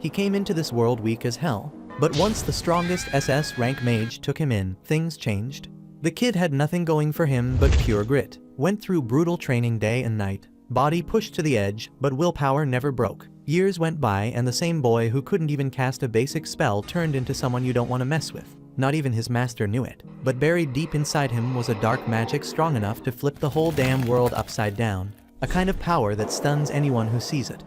He came into this world weak as hell. But once the strongest SS rank mage took him in, things changed. The kid had nothing going for him but pure grit. Went through brutal training day and night. Body pushed to the edge, but willpower never broke. Years went by and the same boy who couldn't even cast a basic spell turned into someone you don't want to mess with. Not even his master knew it. But buried deep inside him was a dark magic strong enough to flip the whole damn world upside down. A kind of power that stuns anyone who sees it.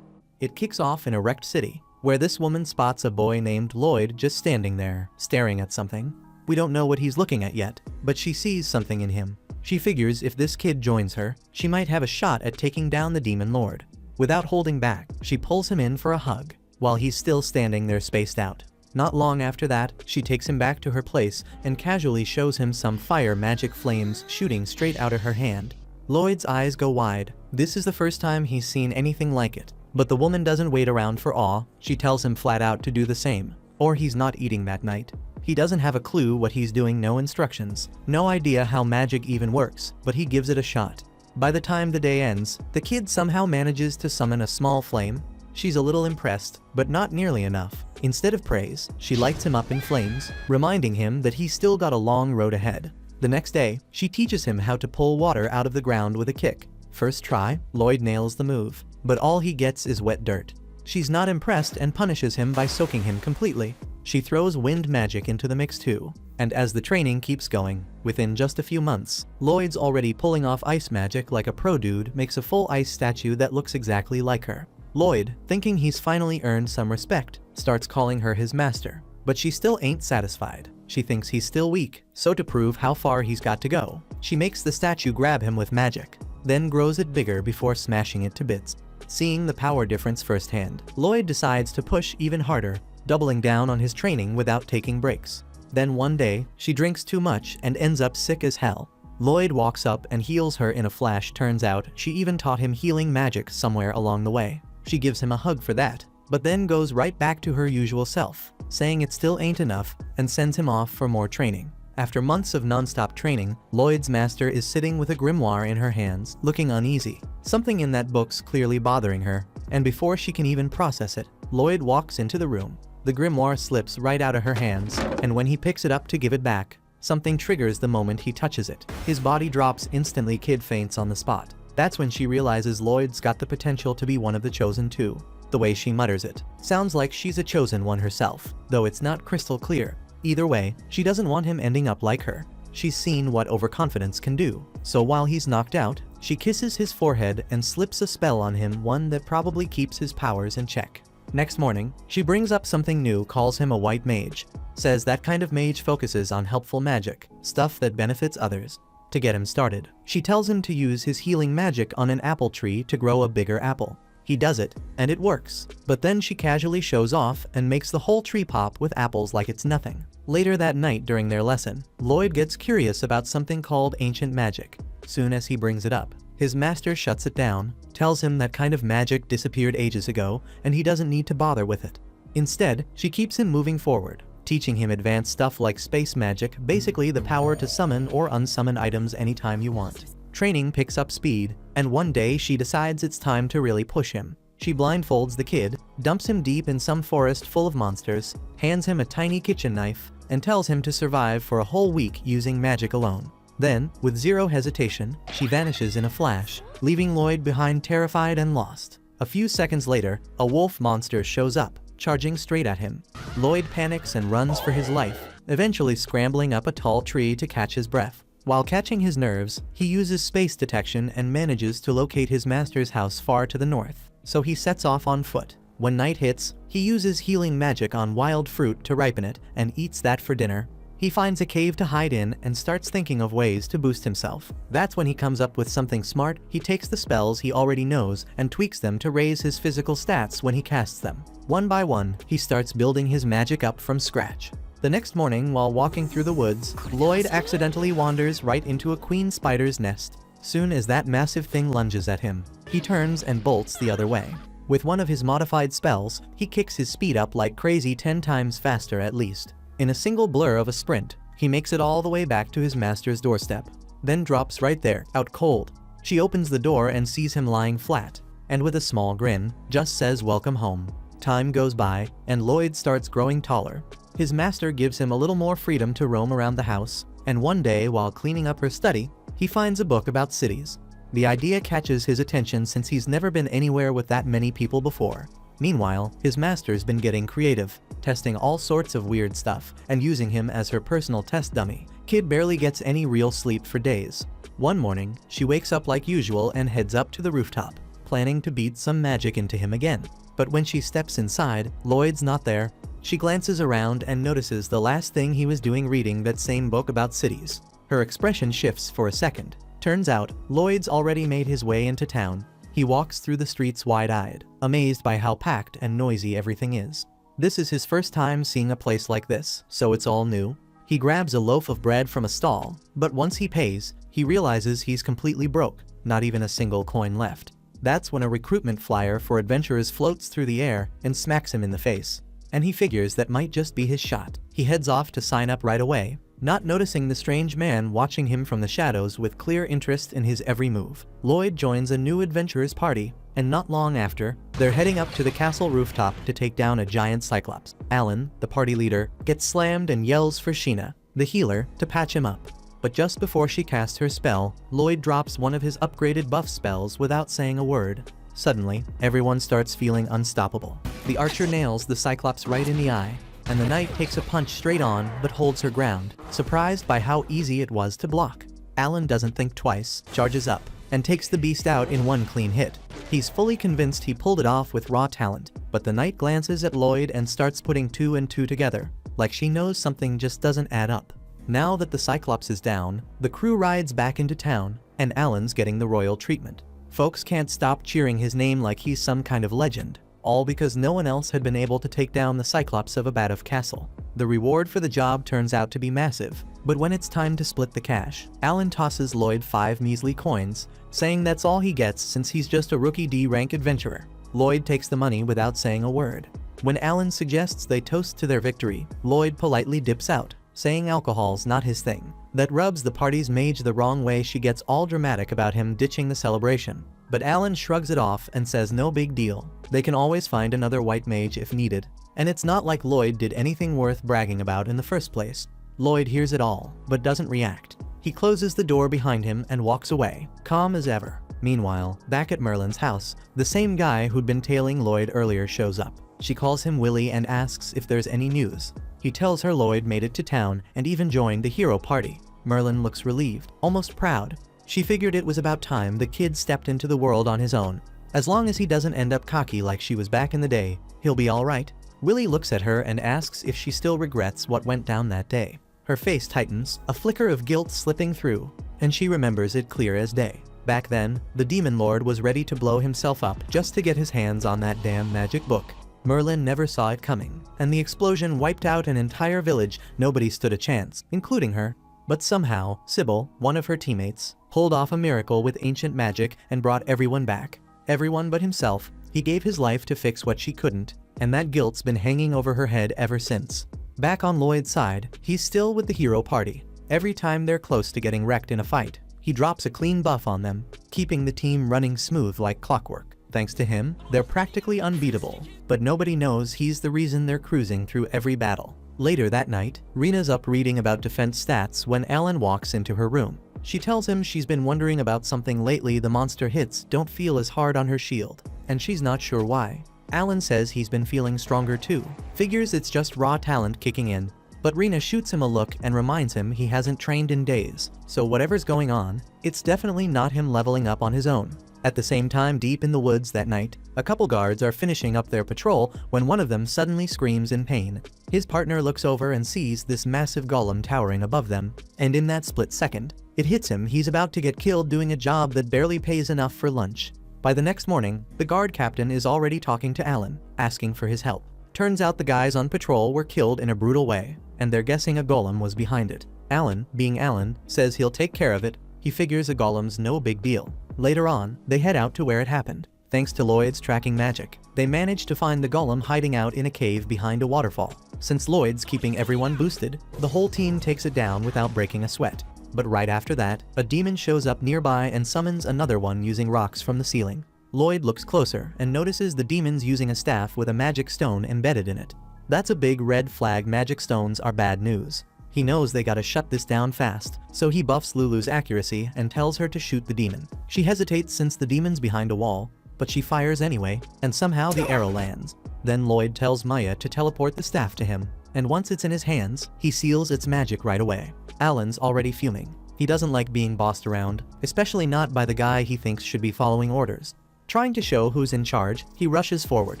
It kicks off in a wrecked city, where this woman spots a boy named Lloyd just standing there, staring at something. We don't know what he's looking at yet, but she sees something in him. She figures if this kid joins her, she might have a shot at taking down the demon lord. Without holding back, she pulls him in for a hug, while he's still standing there spaced out. Not long after that, she takes him back to her place and casually shows him some fire magic flames shooting straight out of her hand. Lloyd's eyes go wide. This is the first time he's seen anything like it. But the woman doesn't wait around for awe, she tells him flat out to do the same. Or he's not eating that night. He doesn't have a clue what he's doing, no instructions, no idea how magic even works, but he gives it a shot. By the time the day ends, the kid somehow manages to summon a small flame. She's a little impressed, but not nearly enough. Instead of praise, she lights him up in flames, reminding him that he's still got a long road ahead. The next day, she teaches him how to pull water out of the ground with a kick. First try, Lloyd nails the move, but all he gets is wet dirt. She's not impressed and punishes him by soaking him completely. She throws wind magic into the mix too, and as the training keeps going, within just a few months, Lloyd's already pulling off ice magic like a pro dude, makes a full ice statue that looks exactly like her. Lloyd, thinking he's finally earned some respect, starts calling her his master, but she still ain't satisfied. She thinks he's still weak, so to prove how far he's got to go, she makes the statue grab him with magic, then grows it bigger before smashing it to bits. Seeing the power difference firsthand, Lloyd decides to push even harder, doubling down on his training without taking breaks. Then one day, she drinks too much and ends up sick as hell. Lloyd walks up and heals her in a flash. Turns out, she even taught him healing magic somewhere along the way. She gives him a hug for that, but then goes right back to her usual self, saying it still ain't enough, and sends him off for more training. After months of non-stop training, Lloyd's master is sitting with a grimoire in her hands, looking uneasy. Something in that book's clearly bothering her, and before she can even process it, Lloyd walks into the room. The grimoire slips right out of her hands, and when he picks it up to give it back, something triggers the moment he touches it. His body drops instantly. Kid faints on the spot. That's when she realizes Lloyd's got the potential to be one of the chosen two. The way she mutters it sounds like she's a chosen one herself, though it's not crystal clear. Either way, she doesn't want him ending up like her. She's seen what overconfidence can do, so while he's knocked out, she kisses his forehead and slips a spell on him, one that probably keeps his powers in check. Next morning, she brings up something new, calls him a white mage, says that kind of mage focuses on helpful magic, stuff that benefits others. To get him started, she tells him to use his healing magic on an apple tree to grow a bigger apple. He does it, and it works, but then she casually shows off and makes the whole tree pop with apples like it's nothing. Later that night during their lesson, Lloyd gets curious about something called ancient magic. Soon as he brings it up, his master shuts it down, tells him that kind of magic disappeared ages ago and he doesn't need to bother with it. Instead, she keeps him moving forward, teaching him advanced stuff like space magic, basically the power to summon or unsummon items anytime you want. Training picks up speed, and one day she decides it's time to really push him. She blindfolds the kid, dumps him deep in some forest full of monsters, hands him a tiny kitchen knife, and tells him to survive for a whole week using magic alone. Then, with zero hesitation, she vanishes in a flash, leaving Lloyd behind terrified and lost. A few seconds later, a wolf monster shows up, charging straight at him. Lloyd panics and runs for his life, eventually scrambling up a tall tree to catch his breath. While catching his nerves, he uses space detection and manages to locate his master's house far to the north, so he sets off on foot. When night hits, he uses healing magic on wild fruit to ripen it and eats that for dinner. He finds a cave to hide in and starts thinking of ways to boost himself. That's when he comes up with something smart. He takes the spells he already knows and tweaks them to raise his physical stats when he casts them. One by one, he starts building his magic up from scratch. The next morning, while walking through the woods, Lloyd accidentally wanders right into a queen spider's nest. Soon as that massive thing lunges at him, he turns and bolts the other way. With one of his modified spells, he kicks his speed up like crazy, 10 times faster at least. In a single blur of a sprint, he makes it all the way back to his master's doorstep, then drops right there, out cold. She opens the door and sees him lying flat, and with a small grin, just says welcome home. Time goes by, and Lloyd starts growing taller. His master gives him a little more freedom to roam around the house, and one day while cleaning up her study, he finds a book about cities. The idea catches his attention since he's never been anywhere with that many people before. Meanwhile, his master's been getting creative, testing all sorts of weird stuff, and using him as her personal test dummy. Kid barely gets any real sleep for days. One morning, she wakes up like usual and heads up to the rooftop, planning to beat some magic into him again. But when she steps inside, Lloyd's not there. She glances around and notices the last thing he was doing reading that same book about cities. Her expression shifts for a second. Turns out, Lloyd's already made his way into town. He walks through the streets wide-eyed, amazed by how packed and noisy everything is. This is his first time seeing a place like this, so it's all new. He grabs a loaf of bread from a stall, but once he pays, he realizes he's completely broke, not even a single coin left. That's when a recruitment flyer for adventurers floats through the air and smacks him in the face. And he figures that might just be his shot. He heads off to sign up right away, not noticing the strange man watching him from the shadows with clear interest in his every move. Lloyd joins a new adventurers party, and not long after, they're heading up to the castle rooftop to take down a giant cyclops. Alan, the party leader, gets slammed and yells for Sheena, the healer, to patch him up. But just before she casts her spell, Lloyd drops one of his upgraded buff spells without saying a word. Suddenly, everyone starts feeling unstoppable. The archer nails the cyclops right in the eye, and the knight takes a punch straight on but holds her ground, surprised by how easy it was to block. Alan doesn't think twice, charges up, and takes the beast out in one clean hit. He's fully convinced he pulled it off with raw talent, but the knight glances at Lloyd and starts putting two and two together, like she knows something just doesn't add up. Now that the cyclops is down, the crew rides back into town, and Alan's getting the royal treatment. Folks can't stop cheering his name like he's some kind of legend, all because no one else had been able to take down the Cyclops of Abadov Castle. The reward for the job turns out to be massive, but when it's time to split the cash, Alan tosses Lloyd 5 measly coins, saying that's all he gets since he's just a rookie D-rank adventurer. Lloyd takes the money without saying a word. When Alan suggests they toast to their victory, Lloyd politely dips out, saying alcohol's not his thing. That rubs the party's mage the wrong way. She gets all dramatic about him ditching the celebration. But Alan shrugs it off and says no big deal. They can always find another white mage if needed. And it's not like Lloyd did anything worth bragging about in the first place. Lloyd hears it all, but doesn't react. He closes the door behind him and walks away, calm as ever. Meanwhile, back at Merlin's house, the same guy who'd been tailing Lloyd earlier shows up. She calls him Willie and asks if there's any news. He tells her Lloyd made it to town and even joined the hero party. Merlin looks relieved, almost proud. She figured it was about time the kid stepped into the world on his own. As long as he doesn't end up cocky like she was back in the day, he'll be alright. Willie looks at her and asks if she still regrets what went down that day. Her face tightens, a flicker of guilt slipping through, and she remembers it clear as day. Back then, the Demon Lord was ready to blow himself up just to get his hands on that damn magic book. Merlin never saw it coming, and the explosion wiped out an entire village. Nobody stood a chance, including her. But somehow, Sybil, one of her teammates, pulled off a miracle with ancient magic and brought everyone back. Everyone but himself. He gave his life to fix what she couldn't, and that guilt's been hanging over her head ever since. Back on Lloyd's side, he's still with the hero party. Every time they're close to getting wrecked in a fight, he drops a clean buff on them, keeping the team running smooth like clockwork. Thanks to him, they're practically unbeatable, but nobody knows he's the reason they're cruising through every battle. Later that night, Rena's up reading about defense stats when Alan walks into her room. She tells him she's been wondering about something lately. The monster hits don't feel as hard on her shield, and she's not sure why. Alan says he's been feeling stronger too, figures it's just raw talent kicking in, but Rena shoots him a look and reminds him he hasn't trained in days, so whatever's going on, it's definitely not him leveling up on his own. At the same time, deep in the woods that night, a couple guards are finishing up their patrol when one of them suddenly screams in pain. His partner looks over and sees this massive golem towering above them, and in that split second, it hits him he's about to get killed doing a job that barely pays enough for lunch. By the next morning, the guard captain is already talking to Alan, asking for his help. Turns out the guys on patrol were killed in a brutal way, and they're guessing a golem was behind it. Alan, being Alan, says he'll take care of it. He figures a golem's no big deal. Later on, they head out to where it happened. Thanks to Lloyd's tracking magic, they manage to find the golem hiding out in a cave behind a waterfall. Since Lloyd's keeping everyone boosted, the whole team takes it down without breaking a sweat. But right after that, a demon shows up nearby and summons another one using rocks from the ceiling. Lloyd looks closer and notices the demons using a staff with a magic stone embedded in it. That's a big red flag. Magic stones are bad news. He knows they gotta shut this down fast, so he buffs Lulu's accuracy and tells her to shoot the demon. She hesitates since the demon's behind a wall, but she fires anyway, and somehow the arrow lands. Then Lloyd tells Maya to teleport the staff to him, and once it's in his hands, he seals its magic right away. Alan's already fuming. He doesn't like being bossed around, especially not by the guy he thinks should be following orders. Trying to show who's in charge, he rushes forward,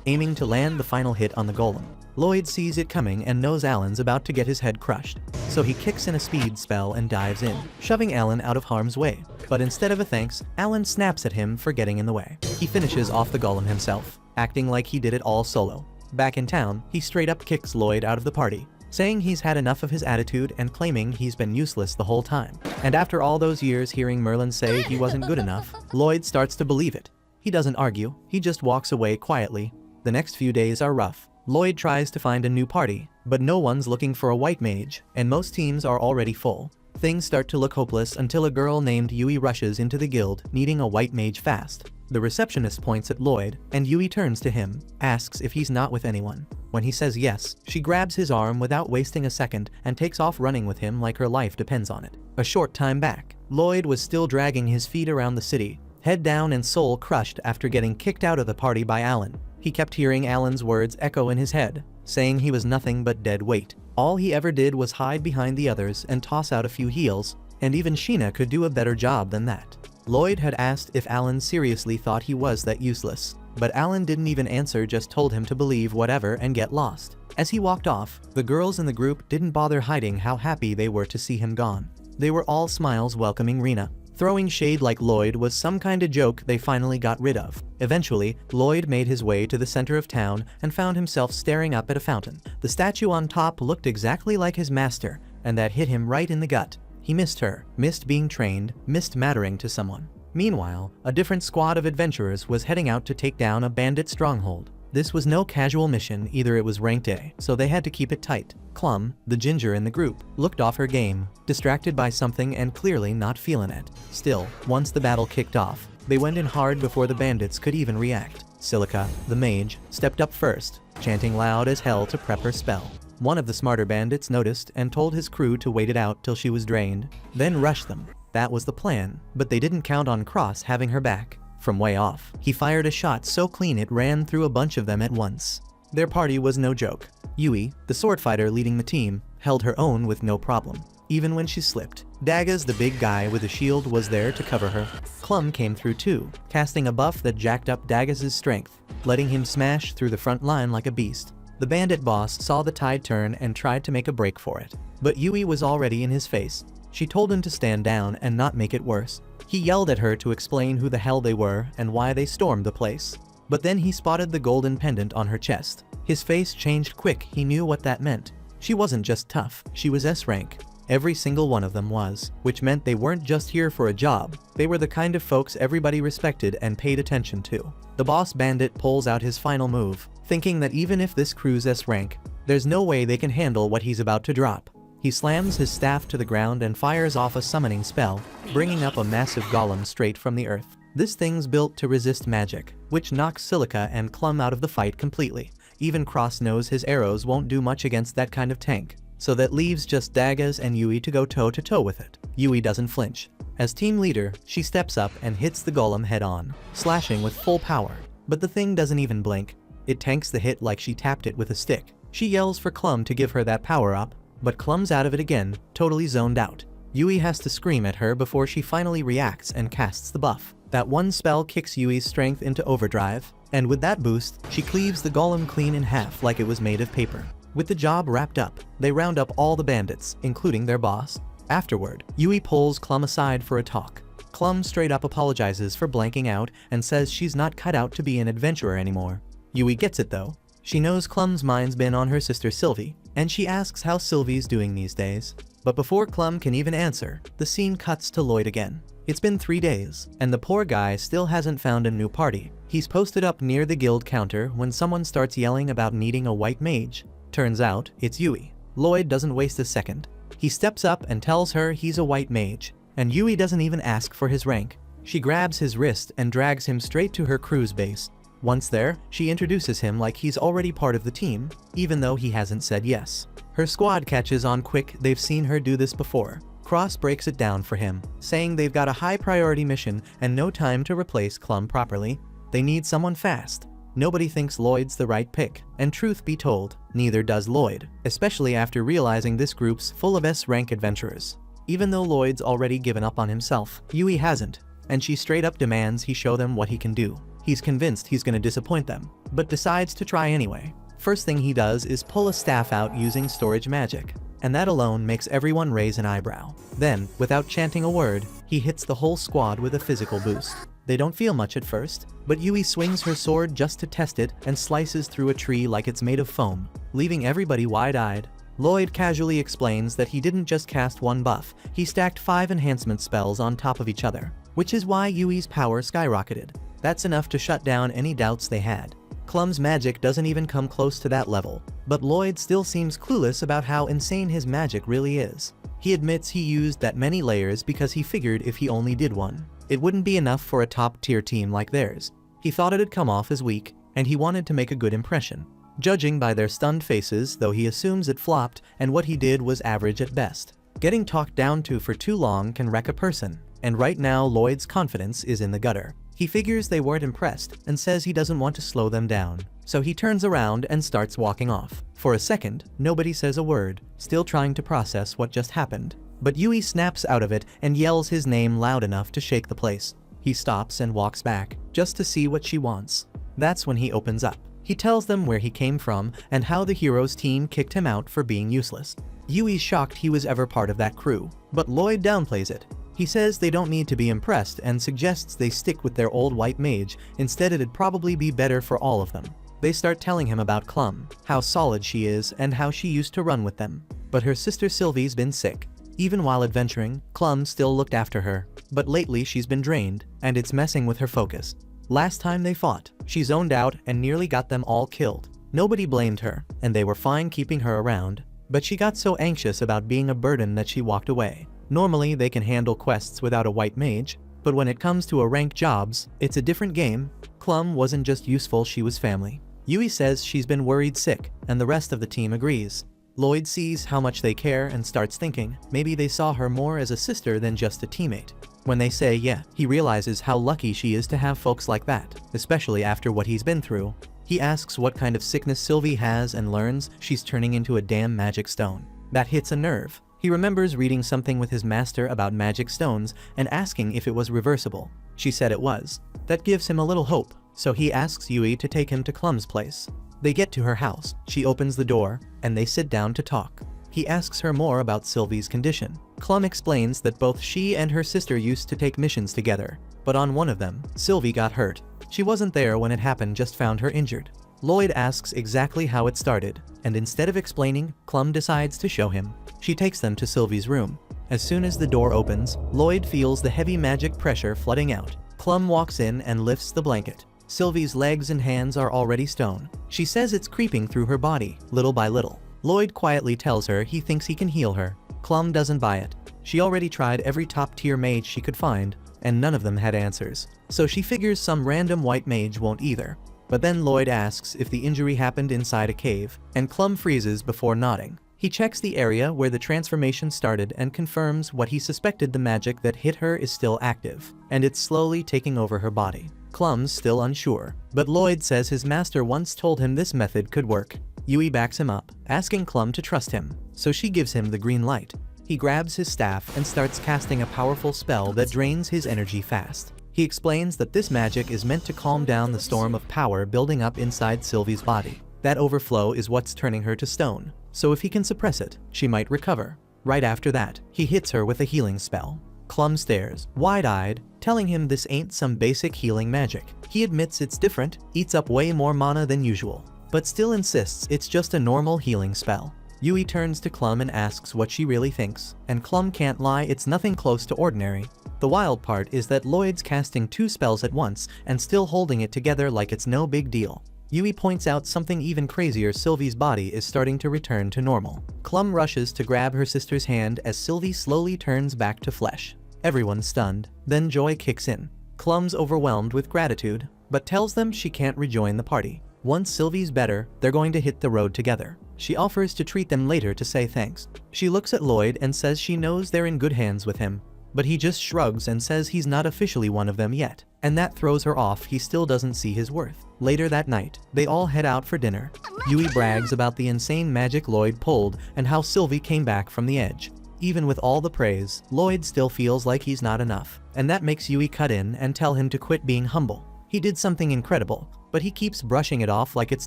aiming to land the final hit on the golem. Lloyd sees it coming and knows Alan's about to get his head crushed, so he kicks in a speed spell and dives in, shoving Alan out of harm's way. But instead of a thanks, Alan snaps at him for getting in the way. He finishes off the golem himself, acting like he did it all solo. Back in town, he straight up kicks Lloyd out of the party, saying he's had enough of his attitude and claiming he's been useless the whole time. And after all those years hearing Merlin say he wasn't good enough, Lloyd starts to believe it. He doesn't argue, he just walks away quietly. The next few days are rough. Lloyd tries to find a new party, but no one's looking for a white mage, and most teams are already full. Things start to look hopeless until a girl named Yui rushes into the guild, needing a white mage fast. The receptionist points at Lloyd, and Yui turns to him, asks if he's not with anyone. When he says yes, she grabs his arm without wasting a second and takes off running with him like her life depends on it. A short time back, Lloyd was still dragging his feet around the city, head down and soul crushed after getting kicked out of the party by Alan. He kept hearing Alan's words echo in his head, saying he was nothing but dead weight. All he ever did was hide behind the others and toss out a few heals, and even Sheena could do a better job than that. Lloyd had asked if Alan seriously thought he was that useless, but Alan didn't even answer, just told him to believe whatever and get lost. As he walked off, the girls in the group didn't bother hiding how happy they were to see him gone. They were all smiles welcoming Rena. Throwing shade like Lloyd was some kind of joke they finally got rid of. Eventually, Lloyd made his way to the center of town and found himself staring up at a fountain. The statue on top looked exactly like his master, and that hit him right in the gut. He missed her, missed being trained, missed mattering to someone. Meanwhile, a different squad of adventurers was heading out to take down a bandit stronghold. This was no casual mission either, it was ranked A, so they had to keep it tight. Clum, the ginger in the group, looked off her game, distracted by something and clearly not feeling it. Still, once the battle kicked off, they went in hard before the bandits could even react. Silica, the mage, stepped up first, chanting loud as hell to prep her spell. One of the smarter bandits noticed and told his crew to wait it out till she was drained, then rush them. That was the plan, but they didn't count on Cross having her back. From way off, he fired a shot so clean it ran through a bunch of them at once. Their party was no joke. Yui, the sword fighter leading the team, held her own with no problem, even when she slipped. Dagas, the big guy with a shield, was there to cover her. Clum came through too, casting a buff that jacked up Dagas' strength, letting him smash through the front line like a beast. The bandit boss saw the tide turn and tried to make a break for it, but Yui was already in his face. She told him to stand down and not make it worse. He yelled at her to explain who the hell they were and why they stormed the place. But then he spotted the golden pendant on her chest. His face changed quick, he knew what that meant. She wasn't just tough, she was S rank. Every single one of them was, which meant they weren't just here for a job, they were the kind of folks everybody respected and paid attention to. The boss bandit pulls out his final move, thinking that even if this crew's S rank, there's no way they can handle what he's about to drop. He slams his staff to the ground and fires off a summoning spell, bringing up a massive golem straight from the earth. This thing's built to resist magic, which knocks Silica and Clum out of the fight completely. Even Cross knows his arrows won't do much against that kind of tank, so that leaves just Dagas and Yui to go toe-to-toe with it. Yui doesn't flinch. As team leader, she steps up and hits the golem head-on, slashing with full power. But the thing doesn't even blink. It tanks the hit like she tapped it with a stick. She yells for Clum to give her that power-up, but Clum's out of it again, totally zoned out. Yui has to scream at her before she finally reacts and casts the buff. That one spell kicks Yui's strength into overdrive, and with that boost, she cleaves the golem clean in half like it was made of paper. With the job wrapped up, they round up all the bandits, including their boss. Afterward, Yui pulls Clum aside for a talk. Clum straight up apologizes for blanking out and says she's not cut out to be an adventurer anymore. Yui gets it though. She knows Clum's mind's been on her sister Sylvie, and she asks how Sylvie's doing these days. But before Clum can even answer, the scene cuts to Lloyd again. It's been 3 days, and the poor guy still hasn't found a new party. He's posted up near the guild counter when someone starts yelling about needing a white mage. Turns out, it's Yui. Lloyd doesn't waste a second. He steps up and tells her he's a white mage, and Yui doesn't even ask for his rank. She grabs his wrist and drags him straight to her cruise base. Once there, she introduces him like he's already part of the team, even though he hasn't said yes. Her squad catches on quick, they've seen her do this before. Cross breaks it down for him, saying they've got a high priority mission and no time to replace Clum properly. They need someone fast. Nobody thinks Lloyd's the right pick, and truth be told, neither does Lloyd, especially after realizing this group's full of S-rank adventurers. Even though Lloyd's already given up on himself, Yui hasn't, and she straight up demands he show them what he can do. He's convinced he's gonna disappoint them, but decides to try anyway. First thing he does is pull a staff out using storage magic, and that alone makes everyone raise an eyebrow. Then, without chanting a word, he hits the whole squad with a physical boost. They don't feel much at first, but Yui swings her sword just to test it and slices through a tree like it's made of foam, leaving everybody wide-eyed. Lloyd casually explains that he didn't just cast one buff, he stacked 5 enhancement spells on top of each other, which is why Yui's power skyrocketed. That's enough to shut down any doubts they had. Clum's magic doesn't even come close to that level, but Lloyd still seems clueless about how insane his magic really is. He admits he used that many layers because he figured if he only did one, it wouldn't be enough for a top-tier team like theirs. He thought it'd come off as weak, and he wanted to make a good impression. Judging by their stunned faces, though, he assumes it flopped and what he did was average at best. Getting talked down to for too long can wreck a person, and right now Lloyd's confidence is in the gutter. He figures they weren't impressed and says he doesn't want to slow them down, so he turns around and starts walking off. For a second, nobody says a word, still trying to process what just happened. But Yui snaps out of it and yells his name loud enough to shake the place. He stops and walks back, just to see what she wants. That's when he opens up. He tells them where he came from and how the hero's team kicked him out for being useless. Yui's shocked he was ever part of that crew, but Lloyd downplays it. He says they don't need to be impressed and suggests they stick with their old white mage, instead it'd probably be better for all of them. They start telling him about Clum, how solid she is and how she used to run with them. But her sister Sylvie's been sick. Even while adventuring, Clum still looked after her, but lately she's been drained, and it's messing with her focus. Last time they fought, she zoned out and nearly got them all killed. Nobody blamed her, and they were fine keeping her around, but she got so anxious about being a burden that she walked away. Normally they can handle quests without a white mage, but when it comes to rank jobs, it's a different game. Clum wasn't just useful, she was family. Yui says she's been worried sick, and the rest of the team agrees. Lloyd sees how much they care and starts thinking maybe they saw her more as a sister than just a teammate. When they say yeah, he realizes how lucky she is to have folks like that, especially after what he's been through. He asks what kind of sickness Sylvie has and learns she's turning into a damn magic stone. That hits a nerve. He remembers reading something with his master about magic stones and asking if it was reversible. She said it was. That gives him a little hope, so he asks Yui to take him to Clum's place. They get to her house, she opens the door, and they sit down to talk. He asks her more about Sylvie's condition. Clum explains that both she and her sister used to take missions together, but on one of them, Sylvie got hurt. She wasn't there when it happened, just found her injured. Lloyd asks exactly how it started, and instead of explaining, Clum decides to show him. She takes them to Sylvie's room. As soon as the door opens, Lloyd feels the heavy magic pressure flooding out. Clum walks in and lifts the blanket. Sylvie's legs and hands are already stone. She says it's creeping through her body, little by little. Lloyd quietly tells her he thinks he can heal her. Clum doesn't buy it. She already tried every top-tier mage she could find, and none of them had answers. So she figures some random white mage won't either. But then Lloyd asks if the injury happened inside a cave, and Clum freezes before nodding. He checks the area where the transformation started and confirms what he suspected, the magic that hit her is still active, and it's slowly taking over her body. Clum's still unsure, but Lloyd says his master once told him this method could work. Yui backs him up, asking Clum to trust him, so she gives him the green light. He grabs his staff and starts casting a powerful spell that drains his energy fast. He explains that this magic is meant to calm down the storm of power building up inside Sylvie's body. That overflow is what's turning her to stone, so if he can suppress it, she might recover. Right after that, he hits her with a healing spell. Clum stares, wide-eyed, telling him this ain't some basic healing magic. He admits it's different, eats up way more mana than usual, but still insists it's just a normal healing spell. Yui turns to Clum and asks what she really thinks, and Clum can't lie, it's nothing close to ordinary. The wild part is that Lloyd's casting 2 spells at once and still holding it together like it's no big deal. Yui points out something even crazier, Sylvie's body is starting to return to normal. Clum rushes to grab her sister's hand as Sylvie slowly turns back to flesh. Everyone's stunned, then joy kicks in. Clum's overwhelmed with gratitude, but tells them she can't rejoin the party. Once Sylvie's better, they're going to hit the road together. She offers to treat them later to say thanks. She looks at Lloyd and says she knows they're in good hands with him, but he just shrugs and says he's not officially one of them yet, and that throws her off. He still doesn't see his worth. Later that night, they all head out for dinner. Yui brags about the insane magic Lloyd pulled and how Sylvie came back from the edge. Even with all the praise, Lloyd still feels like he's not enough, and that makes Yui cut in and tell him to quit being humble. He did something incredible, but he keeps brushing it off like it's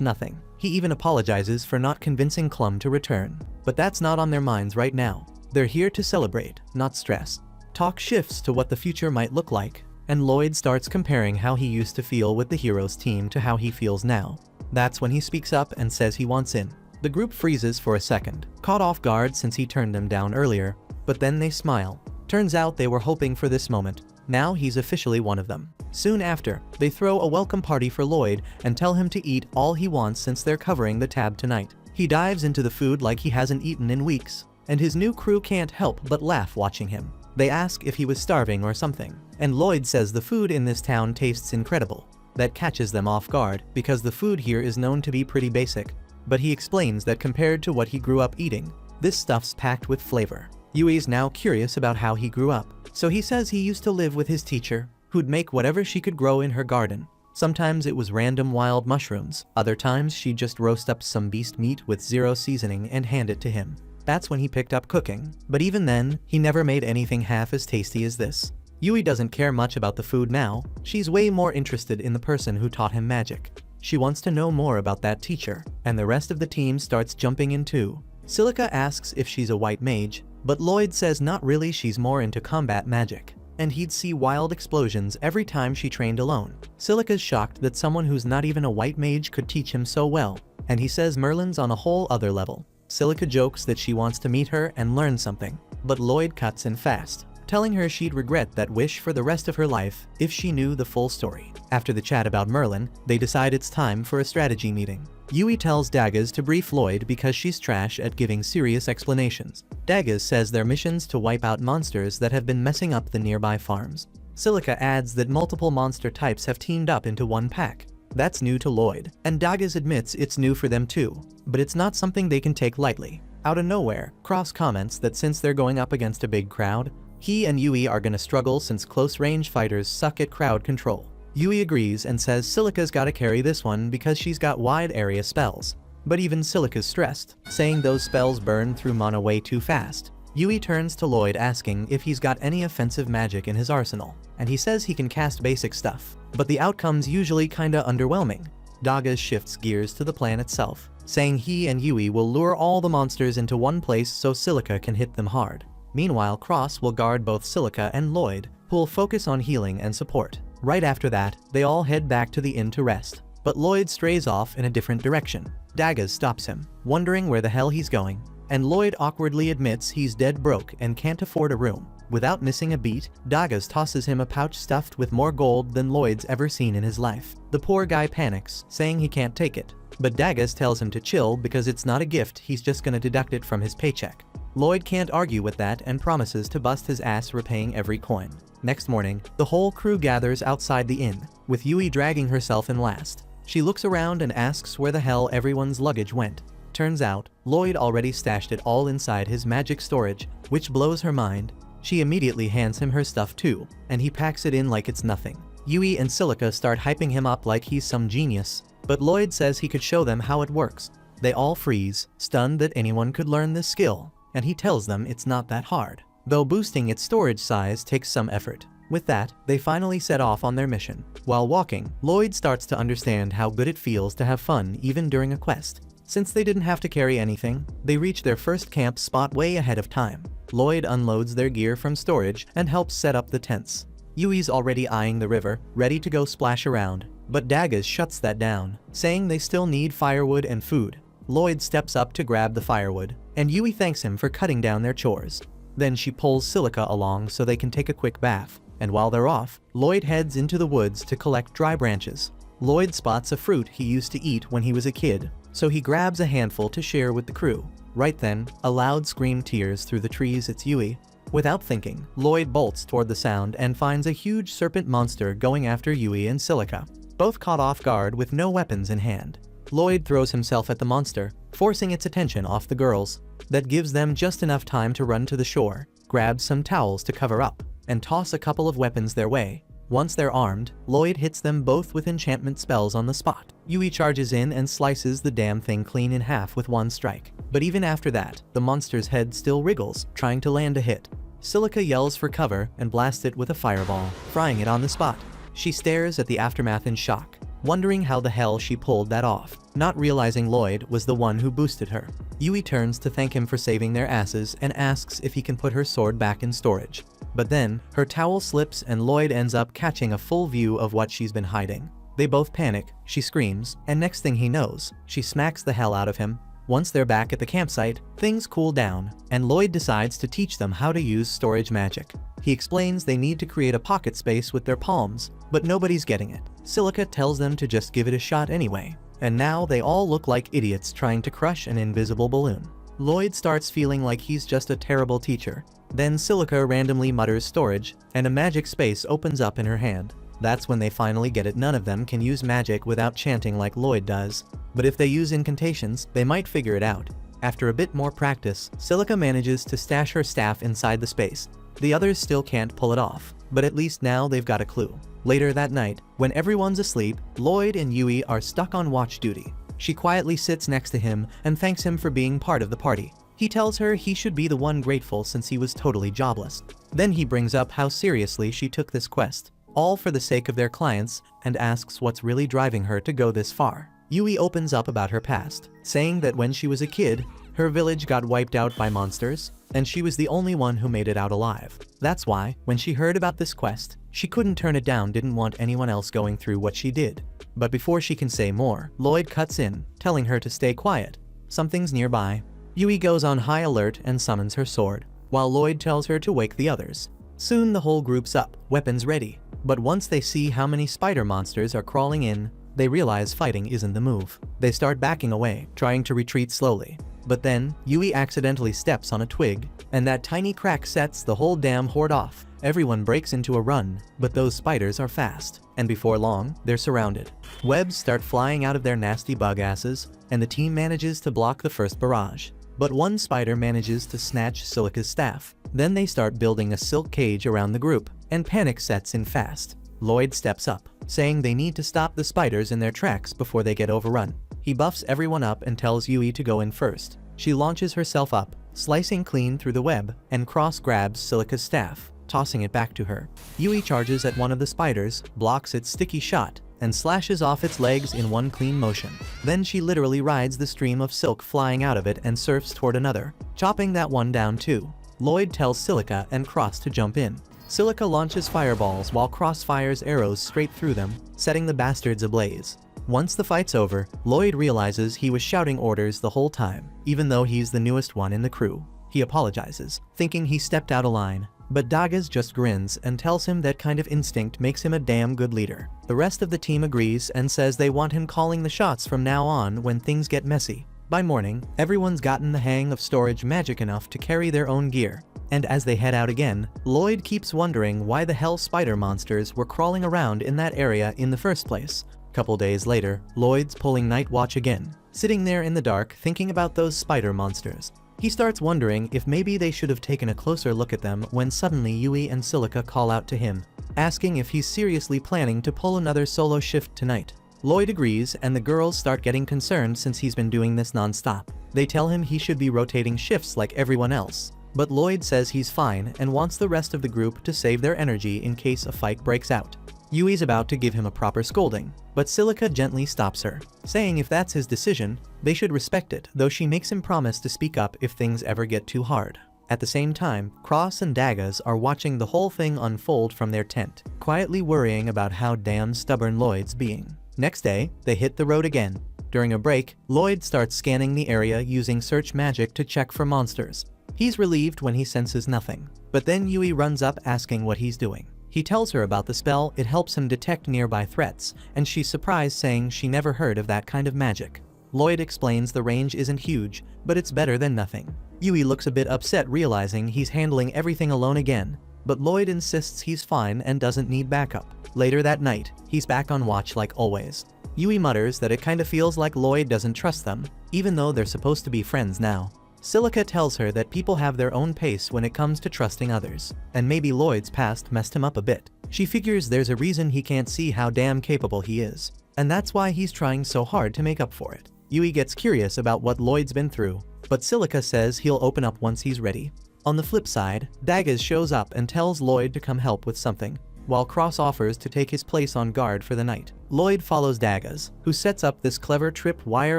nothing. He even apologizes for not convincing Clum to return. But that's not on their minds right now. They're here to celebrate, not stress. Talk shifts to what the future might look like, and Lloyd starts comparing how he used to feel with the heroes team to how he feels now. That's when he speaks up and says he wants in. The group freezes for a second, caught off guard since he turned them down earlier, but then they smile. Turns out they were hoping for this moment. Now he's officially one of them. Soon after, they throw a welcome party for Lloyd and tell him to eat all he wants since they're covering the tab tonight. He dives into the food like he hasn't eaten in weeks, and his new crew can't help but laugh watching him. They ask if he was starving or something, and Lloyd says the food in this town tastes incredible. That catches them off guard because the food here is known to be pretty basic, but he explains that compared to what he grew up eating, this stuff's packed with flavor. Yui's now curious about how he grew up, so he says he used to live with his teacher, who'd make whatever she could grow in her garden. Sometimes it was random wild mushrooms, other times she'd just roast up some beast meat with zero seasoning and hand it to him. That's when he picked up cooking, but even then, he never made anything half as tasty as this. Yui doesn't care much about the food now. She's way more interested in the person who taught him magic. She wants to know more about that teacher, and the rest of the team starts jumping in too. Silica asks if she's a white mage, but Lloyd says not really, she's more into combat magic, and he'd see wild explosions every time she trained alone. Silica's shocked that someone who's not even a white mage could teach him so well, and he says Merlin's on a whole other level. Silica jokes that she wants to meet her and learn something, but Lloyd cuts in fast, telling her she'd regret that wish for the rest of her life if she knew the full story. After the chat about Merlin, they decide it's time for a strategy meeting. Yui tells Daggers to brief Lloyd because she's trash at giving serious explanations. Daggers says their mission's to wipe out monsters that have been messing up the nearby farms. Silica adds that multiple monster types have teamed up into one pack. That's new to Lloyd, and Daggers admits it's new for them too, but it's not something they can take lightly. Out of nowhere, Cross comments that since they're going up against a big crowd, he and Yui are gonna struggle since close-range fighters suck at crowd control. Yui agrees and says Silica's gotta carry this one because she's got wide area spells. But even Silica's stressed, saying those spells burn through mana way too fast. Yui turns to Lloyd asking if he's got any offensive magic in his arsenal, and he says he can cast basic stuff, but the outcome's usually kinda underwhelming. Daggers shifts gears to the plan itself, saying he and Yui will lure all the monsters into one place so Silica can hit them hard. Meanwhile, Cross will guard both Silica and Lloyd, who'll focus on healing and support. Right after that, they all head back to the inn to rest, but Lloyd strays off in a different direction. Daggers stops him, wondering where the hell he's going, and Lloyd awkwardly admits he's dead broke and can't afford a room. Without missing a beat, Daggers tosses him a pouch stuffed with more gold than Lloyd's ever seen in his life. The poor guy panics, saying he can't take it, but Daggers tells him to chill because it's not a gift, he's just gonna deduct it from his paycheck. Lloyd can't argue with that and promises to bust his ass repaying every coin. Next morning, the whole crew gathers outside the inn, with Yui dragging herself in last. She looks around and asks where the hell everyone's luggage went. Turns out, Lloyd already stashed it all inside his magic storage, which blows her mind. She immediately hands him her stuff too, and he packs it in like it's nothing. Yui and Silica start hyping him up like he's some genius, but Lloyd says he could show them how it works. They all freeze, stunned that anyone could learn this skill, and he tells them it's not that hard, though boosting its storage size takes some effort. With that, they finally set off on their mission. While walking, Lloyd starts to understand how good it feels to have fun even during a quest. Since they didn't have to carry anything, they reach their first camp spot way ahead of time. Lloyd unloads their gear from storage and helps set up the tents. Yui's already eyeing the river, ready to go splash around, but Daggers shuts that down, saying they still need firewood and food. Lloyd steps up to grab the firewood, and Yui thanks him for cutting down their chores. Then she pulls Silica along so they can take a quick bath, and while they're off, Lloyd heads into the woods to collect dry branches. Lloyd spots a fruit he used to eat when he was a kid, so he grabs a handful to share with the crew. Right then, a loud scream tears through the trees. It's Yui. Without thinking, Lloyd bolts toward the sound and finds a huge serpent monster going after Yui and Silica, both caught off guard with no weapons in hand. Lloyd throws himself at the monster, forcing its attention off the girls. That gives them just enough time to run to the shore, grab some towels to cover up, and toss a couple of weapons their way. Once they're armed, Lloyd hits them both with enchantment spells on the spot. Yui charges in and slices the damn thing clean in half with one strike. But even after that, the monster's head still wriggles, trying to land a hit. Silica yells for cover and blasts it with a fireball, frying it on the spot. She stares at the aftermath in shock, wondering how the hell she pulled that off, not realizing Lloyd was the one who boosted her. Yui turns to thank him for saving their asses and asks if he can put her sword back in storage. But then, her towel slips and Lloyd ends up catching a full view of what she's been hiding. They both panic, she screams, and next thing he knows, she smacks the hell out of him. Once they're back at the campsite, things cool down, and Lloyd decides to teach them how to use storage magic. He explains they need to create a pocket space with their palms, but nobody's getting it. Silica tells them to just give it a shot anyway, and now they all look like idiots trying to crush an invisible balloon. Lloyd starts feeling like he's just a terrible teacher. Then Silica randomly mutters storage, and a magic space opens up in her hand. That's when they finally get it. None of them can use magic without chanting like Lloyd does, but if they use incantations, they might figure it out. After a bit more practice, Silica manages to stash her staff inside the space. The others still can't pull it off, but at least now they've got a clue. Later that night, when everyone's asleep, Lloyd and Yui are stuck on watch duty. She quietly sits next to him and thanks him for being part of the party. He tells her he should be the one grateful since he was totally jobless. Then he brings up how seriously she took this quest, all for the sake of their clients, and asks what's really driving her to go this far. Yui opens up about her past, saying that when she was a kid, her village got wiped out by monsters, and she was the only one who made it out alive. That's why, when she heard about this quest, she couldn't turn it down, didn't want anyone else going through what she did. But before she can say more, Lloyd cuts in, telling her to stay quiet. Something's nearby. Yui goes on high alert and summons her sword, while Lloyd tells her to wake the others. Soon the whole group's up, weapons ready. But once they see how many spider monsters are crawling in, they realize fighting isn't the move. They start backing away, trying to retreat slowly. But then, Yui accidentally steps on a twig, and that tiny crack sets the whole damn horde off. Everyone breaks into a run, but those spiders are fast, and before long, they're surrounded. Webs start flying out of their nasty bug asses, and the team manages to block the first barrage. But one spider manages to snatch Silica's staff. Then they start building a silk cage around the group, and panic sets in fast. Lloyd steps up, saying they need to stop the spiders in their tracks before they get overrun. He buffs everyone up and tells Yui to go in first. She launches herself up, slicing clean through the web, and cross-grabs Silica's staff, tossing it back to her. Yui charges at one of the spiders, blocks its sticky shot, and slashes off its legs in one clean motion. Then she literally rides the stream of silk flying out of it and surfs toward another, chopping that one down too. Lloyd tells Silica and Cross to jump in. Silica launches fireballs while Cross fires arrows straight through them, setting the bastards ablaze. Once the fight's over, Lloyd realizes he was shouting orders the whole time, even though he's the newest one in the crew. He apologizes, thinking he stepped out of line, but Dagas just grins and tells him that kind of instinct makes him a damn good leader. The rest of the team agrees and says they want him calling the shots from now on when things get messy. By morning, everyone's gotten the hang of storage magic enough to carry their own gear, and as they head out again, Lloyd keeps wondering why the hell spider monsters were crawling around in that area in the first place. Couple days later, Lloyd's pulling night watch again, sitting there in the dark thinking about those spider monsters. He starts wondering if maybe they should have taken a closer look at them when suddenly Yui and Silica call out to him, asking if he's seriously planning to pull another solo shift tonight. Lloyd agrees and the girls start getting concerned since he's been doing this non-stop. They tell him he should be rotating shifts like everyone else, but Lloyd says he's fine and wants the rest of the group to save their energy in case a fight breaks out. Yui's about to give him a proper scolding, but Silica gently stops her, saying if that's his decision, they should respect it, though she makes him promise to speak up if things ever get too hard. At the same time, Cross and Dagas are watching the whole thing unfold from their tent, quietly worrying about how damn stubborn Lloyd's being. Next day, they hit the road again. During a break, Lloyd starts scanning the area using search magic to check for monsters. He's relieved when he senses nothing, but then Yui runs up asking what he's doing. He tells her about the spell, it helps him detect nearby threats, and she's surprised saying she never heard of that kind of magic. Lloyd explains the range isn't huge, but it's better than nothing. Yui looks a bit upset realizing he's handling everything alone again, but Lloyd insists he's fine and doesn't need backup. Later that night, he's back on watch like always. Yui mutters that it kinda feels like Lloyd doesn't trust them, even though they're supposed to be friends now. Silica tells her that people have their own pace when it comes to trusting others, and maybe Lloyd's past messed him up a bit. She figures there's a reason he can't see how damn capable he is, and that's why he's trying so hard to make up for it. Yui gets curious about what Lloyd's been through, but Silica says he'll open up once he's ready. On the flip side, Daggers shows up and tells Lloyd to come help with something, while Cross offers to take his place on guard for the night. Lloyd follows Daggers, who sets up this clever trip-wire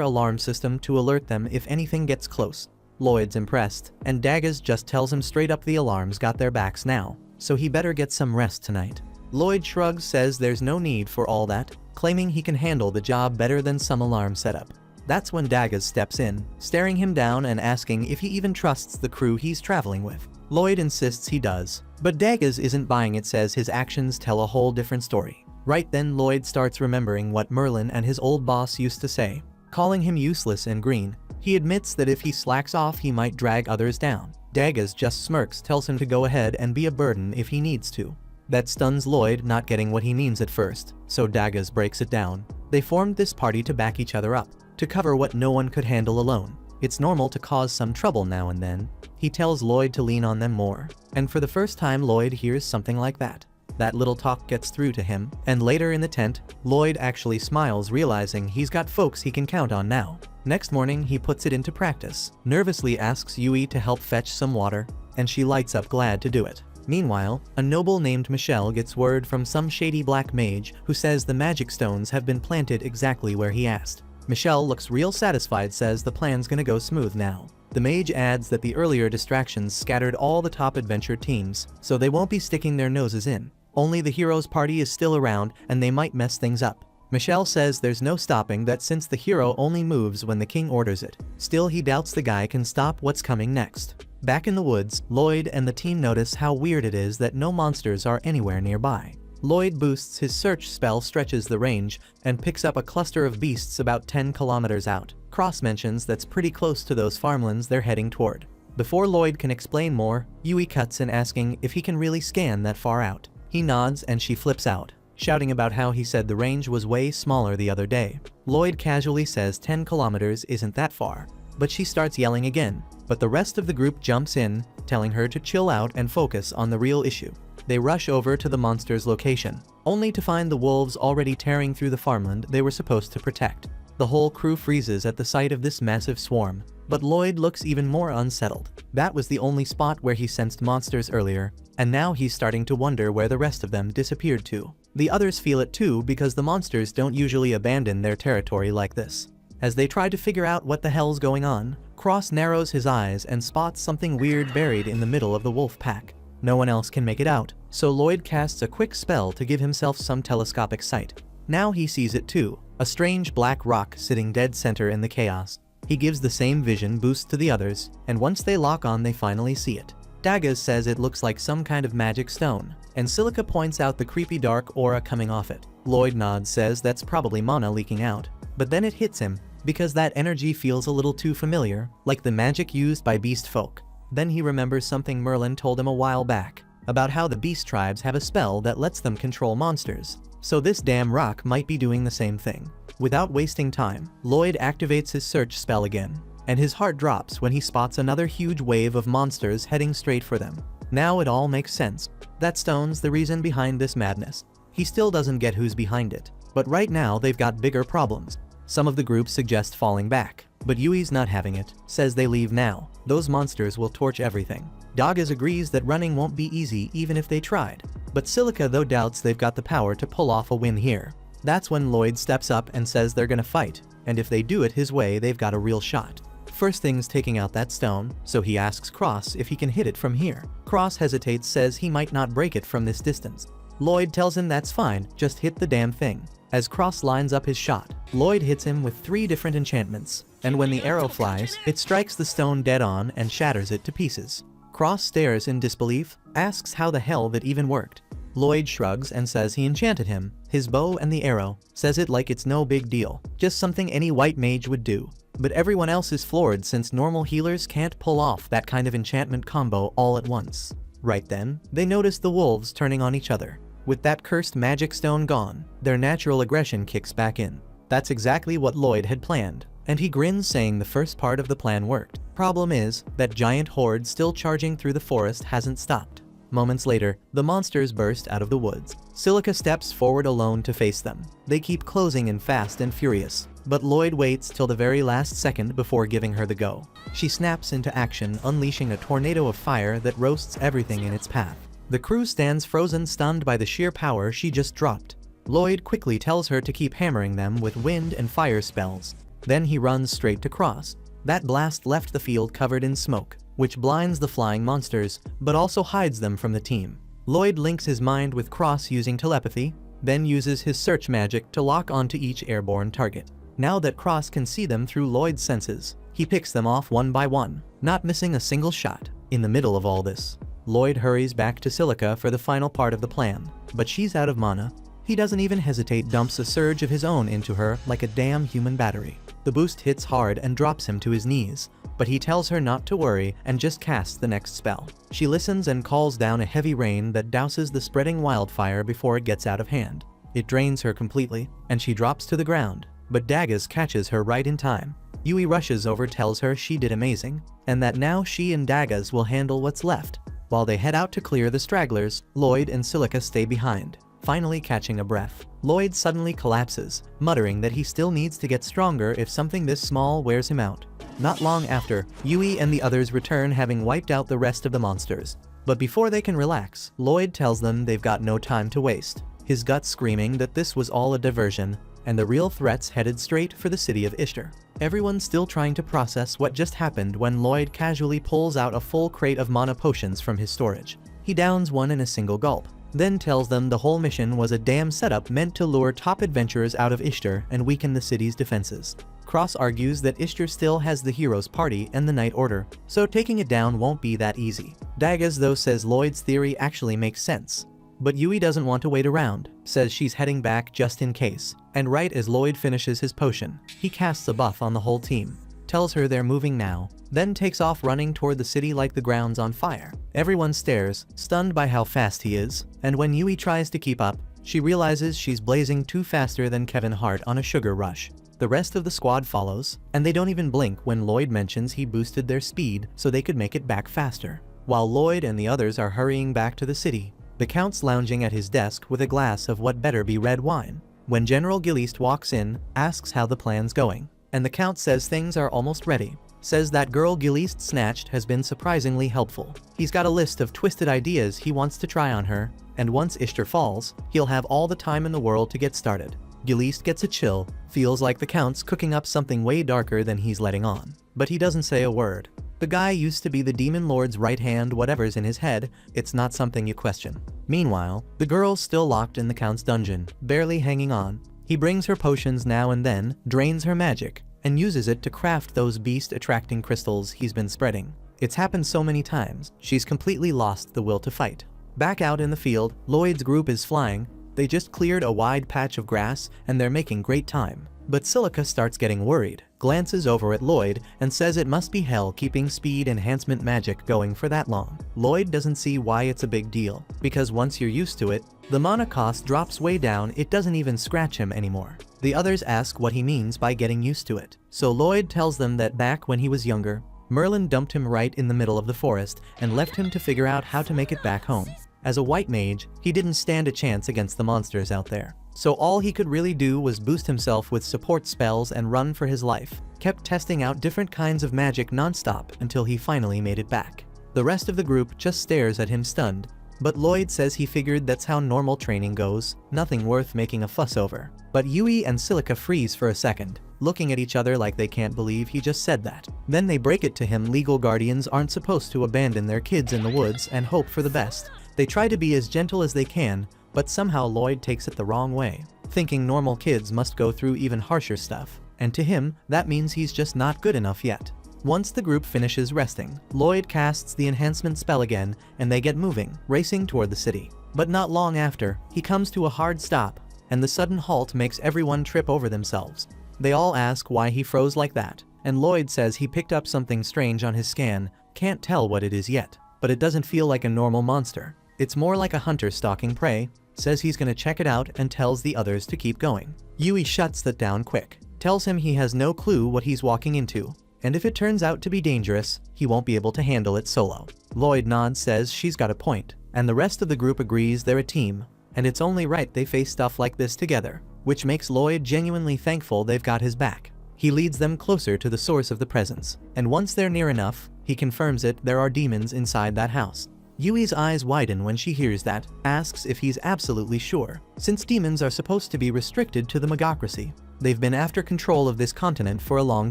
alarm system to alert them if anything gets close. Lloyd's impressed, and Daggers just tells him straight up the alarms got their backs now, so he better get some rest tonight. Lloyd shrugs, says there's no need for all that, claiming he can handle the job better than some alarm setup. That's when Daggers steps in, staring him down and asking if he even trusts the crew he's traveling with. Lloyd insists he does, but Daggers isn't buying it, says his actions tell a whole different story. Right then Lloyd starts remembering what Merlin and his old boss used to say, calling him useless and green. He admits that if he slacks off he might drag others down. Daggers just smirks, tells him to go ahead and be a burden if he needs to. That stuns Lloyd, not getting what he means at first, so Daggers breaks it down. They formed this party to back each other up, to cover what no one could handle alone. It's normal to cause some trouble now and then. He tells Lloyd to lean on them more, and for the first time Lloyd hears something like that. That little talk gets through to him, and later in the tent, Lloyd actually smiles, realizing he's got folks he can count on now. Next morning he puts it into practice, nervously asks Yui to help fetch some water, and she lights up glad to do it. Meanwhile, a noble named Michelle gets word from some shady black mage who says the magic stones have been planted exactly where he asked. Michelle looks real satisfied, says the plan's gonna go smooth now. The mage adds that the earlier distractions scattered all the top adventure teams, so they won't be sticking their noses in. Only the hero's party is still around and they might mess things up. Michelle says there's no stopping that since the hero only moves when the king orders it. Still, he doubts the guy can stop what's coming next. Back in the woods, Lloyd and the team notice how weird it is that no monsters are anywhere nearby. Lloyd boosts his search spell, stretches the range, and picks up a cluster of beasts about 10 kilometers out. Cross mentions that's pretty close to those farmlands they're heading toward. Before Lloyd can explain more, Yui cuts in asking if he can really scan that far out. He nods and she flips out, shouting about how he said the range was way smaller the other day. Lloyd casually says 10 kilometers isn't that far, but she starts yelling again, but the rest of the group jumps in, telling her to chill out and focus on the real issue. They rush over to the monster's location, only to find the wolves already tearing through the farmland they were supposed to protect. The whole crew freezes at the sight of this massive swarm, but Lloyd looks even more unsettled. That was the only spot where he sensed monsters earlier, and now he's starting to wonder where the rest of them disappeared to. The others feel it too, because the monsters don't usually abandon their territory like this. As they try to figure out what the hell's going on, Cross narrows his eyes and spots something weird buried in the middle of the wolf pack. No one else can make it out, so Lloyd casts a quick spell to give himself some telescopic sight. Now he sees it too, a strange black rock sitting dead center in the chaos. He gives the same vision boost to the others, and once they lock on they finally see it. Daggers says it looks like some kind of magic stone, and Silica points out the creepy dark aura coming off it. Lloyd nods, says that's probably mana leaking out, but then it hits him, because that energy feels a little too familiar, like the magic used by beast folk. Then he remembers something Merlin told him a while back, about how the beast tribes have a spell that lets them control monsters, so this damn rock might be doing the same thing. Without wasting time, Lloyd activates his search spell again, and his heart drops when he spots another huge wave of monsters heading straight for them. Now it all makes sense. That stone's the reason behind this madness. He still doesn't get who's behind it, but right now they've got bigger problems. Some of the group suggest falling back, but Yui's not having it, says they leave now. Those monsters will torch everything. Daggers agrees that running won't be easy even if they tried, but Silica though doubts they've got the power to pull off a win here. That's when Lloyd steps up and says they're gonna fight, and if they do it his way they've got a real shot. First thing's taking out that stone, so he asks Cross if he can hit it from here. Cross hesitates, says he might not break it from this distance. Lloyd tells him that's fine, just hit the damn thing. As Cross lines up his shot, Lloyd hits him with 3 different enchantments, and when the arrow flies, it strikes the stone dead on and shatters it to pieces. Cross stares in disbelief, asks how the hell that even worked. Lloyd shrugs and says he enchanted him, his bow and the arrow, says it like it's no big deal, just something any white mage would do. But everyone else is floored since normal healers can't pull off that kind of enchantment combo all at once. Right then, they notice the wolves turning on each other. With that cursed magic stone gone, their natural aggression kicks back in. That's exactly what Lloyd had planned, and he grins saying the first part of the plan worked. Problem is, that giant horde still charging through the forest hasn't stopped. Moments later, the monsters burst out of the woods. Silica steps forward alone to face them. They keep closing in fast and furious, but Lloyd waits till the very last second before giving her the go. She snaps into action, unleashing a tornado of fire that roasts everything in its path. The crew stands frozen, stunned by the sheer power she just dropped. Lloyd quickly tells her to keep hammering them with wind and fire spells. Then he runs straight to Cross. That blast left the field covered in smoke, which blinds the flying monsters, but also hides them from the team. Lloyd links his mind with Cross using telepathy, then uses his search magic to lock onto each airborne target. Now that Cross can see them through Lloyd's senses, he picks them off one by one, not missing a single shot. In the middle of all this, Lloyd hurries back to Silica for the final part of the plan, but she's out of mana. He doesn't even hesitate, dumps a surge of his own into her like a damn human battery. The boost hits hard and drops him to his knees, but he tells her not to worry and just casts the next spell. She listens and calls down a heavy rain that douses the spreading wildfire before it gets out of hand. It drains her completely, and she drops to the ground, but Daggers catches her right in time. Yui rushes over, tells her she did amazing, and that now she and Daggers will handle what's left. While they head out to clear the stragglers, Lloyd and Silica stay behind. Finally catching a breath, Lloyd suddenly collapses, muttering that he still needs to get stronger if something this small wears him out. Not long after, Yui and the others return, having wiped out the rest of the monsters. But before they can relax, Lloyd tells them they've got no time to waste, his gut screaming that this was all a diversion, and the real threats headed straight for the city of Ishtar. Everyone's still trying to process what just happened when Lloyd casually pulls out a full crate of mana potions from his storage. He downs one in a single gulp, then tells them the whole mission was a damn setup meant to lure top adventurers out of Ishtar and weaken the city's defenses. Cross argues that Ishtar still has the Heroes Party and the Night Order, so taking it down won't be that easy. Daggers though says Lloyd's theory actually makes sense. But Yui doesn't want to wait around, says she's heading back just in case, and right as Lloyd finishes his potion, he casts a buff on the whole team, tells her they're moving now, then takes off running toward the city like the ground's on fire. Everyone stares, stunned by how fast he is, and when Yui tries to keep up, she realizes she's blazing too faster than Kevin Hart on a sugar rush. The rest of the squad follows, and they don't even blink when Lloyd mentions he boosted their speed so they could make it back faster. While Lloyd and the others are hurrying back to the city, the Count's lounging at his desk with a glass of what better be red wine. When General Giliste walks in, asks how the plan's going, and the Count says things are almost ready. Says that girl Giliste snatched has been surprisingly helpful. He's got a list of twisted ideas he wants to try on her, and once Ishtar falls, he'll have all the time in the world to get started. Giliste gets a chill, feels like the Count's cooking up something way darker than he's letting on. But he doesn't say a word. The guy used to be the Demon Lord's right hand, whatever's in his head, it's not something you question. Meanwhile, the girl's still locked in the Count's dungeon, barely hanging on. He brings her potions now and then, drains her magic, and uses it to craft those beast-attracting crystals he's been spreading. It's happened so many times, she's completely lost the will to fight. Back out in the field, Lloyd's group is flying. They just cleared a wide patch of grass, and they're making great time. But Silica starts getting worried, glances over at Lloyd, and says it must be hell keeping speed enhancement magic going for that long. Lloyd doesn't see why it's a big deal, because once you're used to it, the mana cost drops way down, it doesn't even scratch him anymore. The others ask what he means by getting used to it. So Lloyd tells them that back when he was younger, Merlin dumped him right in the middle of the forest and left him to figure out how to make it back home. As a white mage, he didn't stand a chance against the monsters out there. So all he could really do was boost himself with support spells and run for his life. Kept testing out different kinds of magic non-stop until he finally made it back. The rest of the group just stares at him stunned, but Lloyd says he figured that's how normal training goes, nothing worth making a fuss over. But Yui and Silica freeze for a second, looking at each other like they can't believe he just said that. Then they break it to him legal guardians aren't supposed to abandon their kids in the woods and hope for the best. They try to be as gentle as they can, but somehow Lloyd takes it the wrong way, thinking normal kids must go through even harsher stuff, and to him, that means he's just not good enough yet. Once the group finishes resting, Lloyd casts the enhancement spell again, and they get moving, racing toward the city. But not long after, he comes to a hard stop, and the sudden halt makes everyone trip over themselves. They all ask why he froze like that, and Lloyd says he picked up something strange on his scan, can't tell what it is yet, but it doesn't feel like a normal monster. It's more like a hunter stalking prey, says he's gonna check it out and tells the others to keep going. Yui shuts that down quick, tells him he has no clue what he's walking into, and if it turns out to be dangerous, he won't be able to handle it solo. Lloyd nods, says she's got a point, and the rest of the group agrees they're a team, and it's only right they face stuff like this together, which makes Lloyd genuinely thankful they've got his back. He leads them closer to the source of the presence, and once they're near enough, he confirms there are demons inside that house. Yui's eyes widen when she hears that, asks if he's absolutely sure, since demons are supposed to be restricted to the Megacracy. They've been after control of this continent for a long